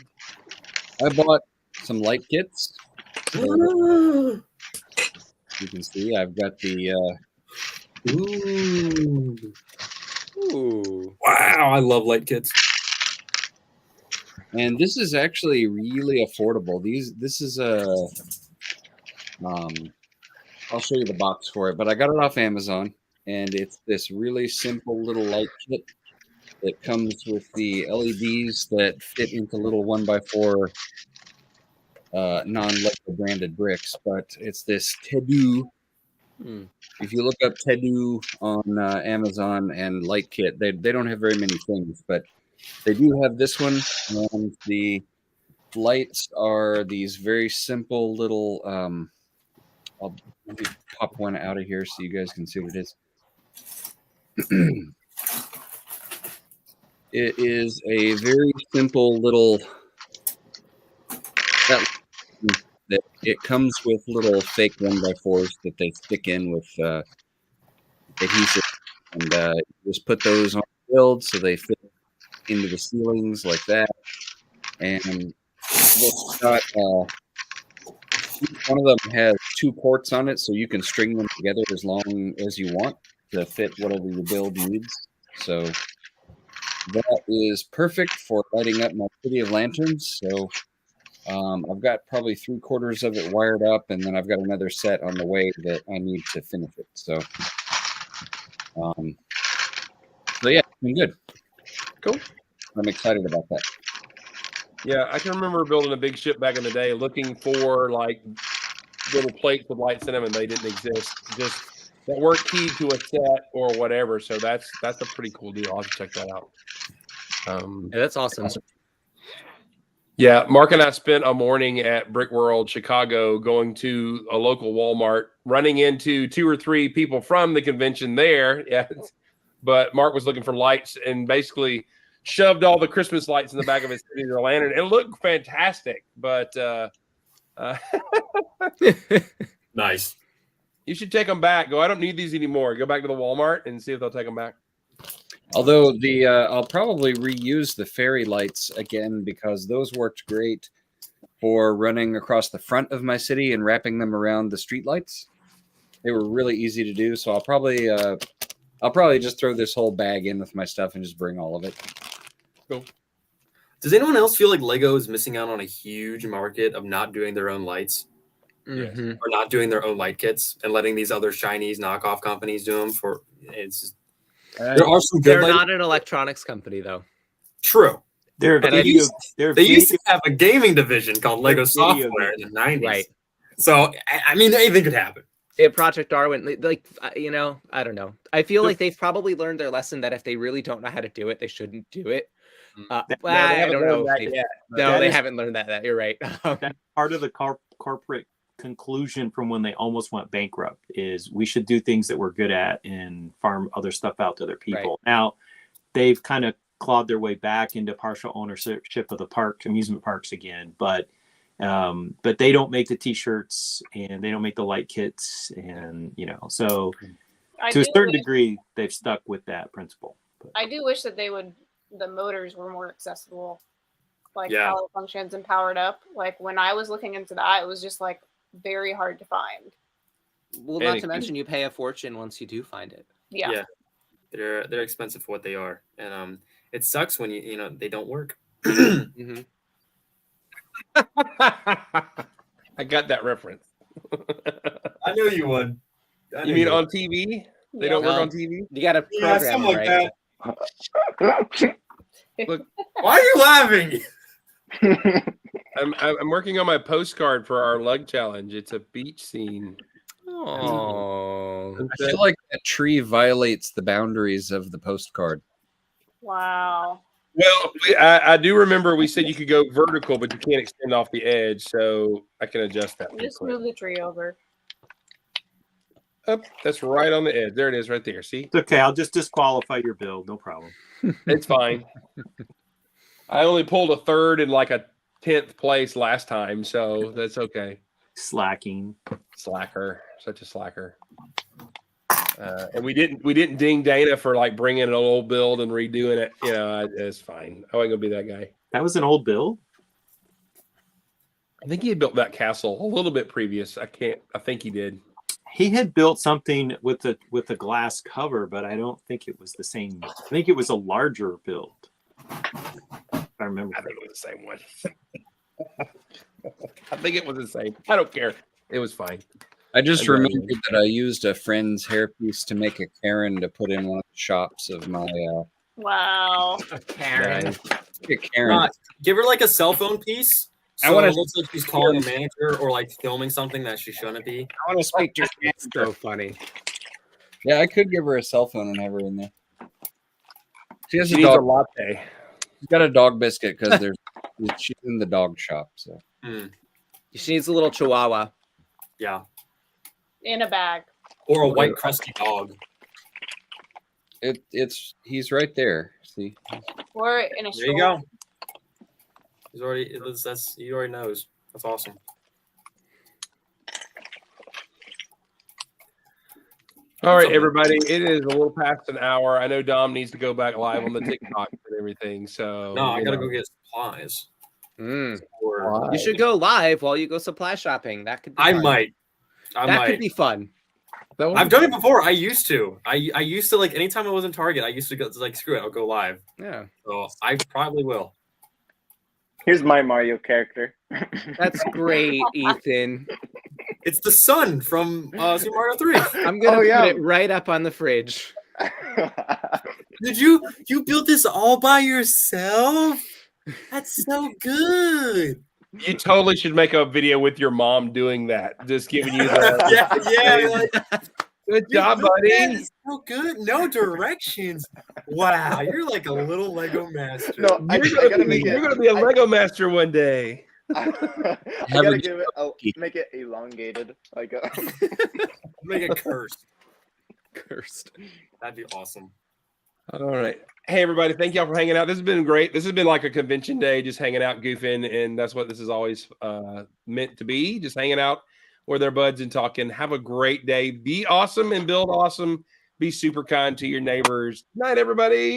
I bought some light kits. You can see I've got the. Ooh. Wow, I love light kits. And this is actually really affordable. This is a. I'll show you the box for it, but I got it off Amazon, and it's this really simple little light kit that comes with the LEDs that fit into little 1x4 non-Lego branded bricks. But it's this Tedu. If you look up Tedu on Amazon and light kit, they don't have very many things, but they do have this one, and the lights are these very simple little. I'll pop one out of here so you guys can see what it is. It is a very simple little. That it comes with little fake 1x4s that they stick in with adhesive, and just put those on the build so they fit into the ceilings like that. And it's got each one of them has 2 ports on it, so you can string them together as long as you want to fit whatever your build needs. So that is perfect for lighting up my City of Lanterns. So I've got probably 3/4 of it wired up, and then I've got another set on the way that I need to finish it. So yeah, it's been good. Cool. I'm excited about that. Yeah, I can remember building a big ship back in the day, looking for like little plates with lights in them, and they didn't exist. Just that weren't keyed to a set or whatever. So that's a pretty cool deal. I'll have to check that out. Yeah, that's awesome. Yeah, Mark and I spent a morning at Brick World Chicago going to a local Walmart, running into 2 or 3 people from the convention there. Yeah, but Mark was looking for lights and basically shoved all the Christmas lights in the back of his City of Lantern. It looked fantastic, but Nice. You should take them back. Go, I don't need these anymore. Go back to the Walmart and see if they'll take them back. Although I'll probably reuse the fairy lights again because those worked great for running across the front of my city and wrapping them around the street lights. They were really easy to do, so I'll probably just throw this whole bag in with my stuff and just bring all of it. Cool. Does anyone else feel like Lego is missing out on a huge market of not doing their own lights? Mm-hmm. Or not doing their own light kits and letting these other Chinese knockoff companies do them? There are some good. They're not an electronics company, though. True. They used to have a gaming division called Lego Software in the 90s. Right. So, I mean, anything could happen. Project Darwin, like, I don't know. I feel like they've probably learned their lesson that if they really don't know how to do it, they shouldn't do it. I don't know. They haven't learned that. You're right. That's part of the corporate conclusion from when they almost went bankrupt is we should do things that we're good at and farm other stuff out to other people. Right. Now they've kind of clawed their way back into partial ownership of the amusement parks again, but they don't make the t-shirts and they don't make the light kits, and so to a certain degree they've stuck with that principle. But I do wish that the motors were more accessible, like power functions and powered up. Like when I was looking into that, it was just like very hard to find. Well, not to mention you pay a fortune once you do find it. Yeah. They're expensive for what they are, and it sucks when they don't work. Mm-hmm. I got that reference. I knew you would. You mean on TV? They don't work on TV? You got to program something right? like that. Look, why are you laughing? I'm working on my postcard for our lug challenge. It's a beach scene. Oh, I feel like that tree violates the boundaries of the postcard. Wow. Well, I do remember we said you could go vertical, but you can't extend off the edge, so I can adjust that. Just move the tree over. Up, that's right on the edge. There it is, right there. See? it's okay. I'll just disqualify your build. No problem. It's fine. I only pulled a 3rd and like a 10th place last time, so that's okay. Slacking. Slacker. Such a slacker. And we didn't ding Dana for like bringing an old build and redoing it. You know, it's fine. I wasn't gonna be that guy. That was an old build. I think he had built that castle a little bit previous. I think he did. He had built something with a glass cover, but I don't think it was the same. I think it was a larger build. If I remember. I think it was the same one. I think it was the same. I don't care. It was fine. I just remembered that I used a friend's hairpiece to make a Karen to put in one of the shops of my. Wow. Karen. Nice. A Karen. Give her like a cell phone piece. I So wanna- it looks like she's calling a manager or like filming something that she shouldn't be. I want to speak to your It's so funny. Yeah, I could give her a cell phone and have her in there. She has She a needs a dog. latte. She's got a dog biscuit because she's in the dog shop. So She needs a little chihuahua. Yeah. In a bag. Or a white crusty dog. he's right there. See, Or in a There you go. He already knows. That's awesome. All right, everybody. It is a little past an hour. I know Dom needs to go back live on the TikTok and everything. So No, I you gotta know. go get supplies. Mm. Or You should go live while you go supply shopping. That could be I fun. might. That could be fun. I've done it before. I used to. I used to like anytime I was in Target, I used to go like screw it, I'll go live. Yeah. So I probably will. Here's my Mario character. That's great, Ethan. It's the sun from Super Mario 3. I'm gonna Oh, put yeah. it right up on the fridge. Did you built this all by yourself? That's so good. You totally should make a video with your mom doing that. Just giving you the Yeah. Like, good job, you built buddy. that. It's so good. No directions. Wow, you're like a little Lego master. No, I You're gotta make you're it. gonna be a Lego master one day. I Have gotta a- give it. Make it elongated, like a. Make it cursed. Cursed. That'd be awesome. All right. Hey, everybody. Thank y'all for hanging out. This has been great. This has been like a convention day, just hanging out, goofing. And that's what this is always meant to be, just hanging out with our buds and talking. Have a great day. Be awesome and build awesome. Be super kind to your neighbors. Night, everybody.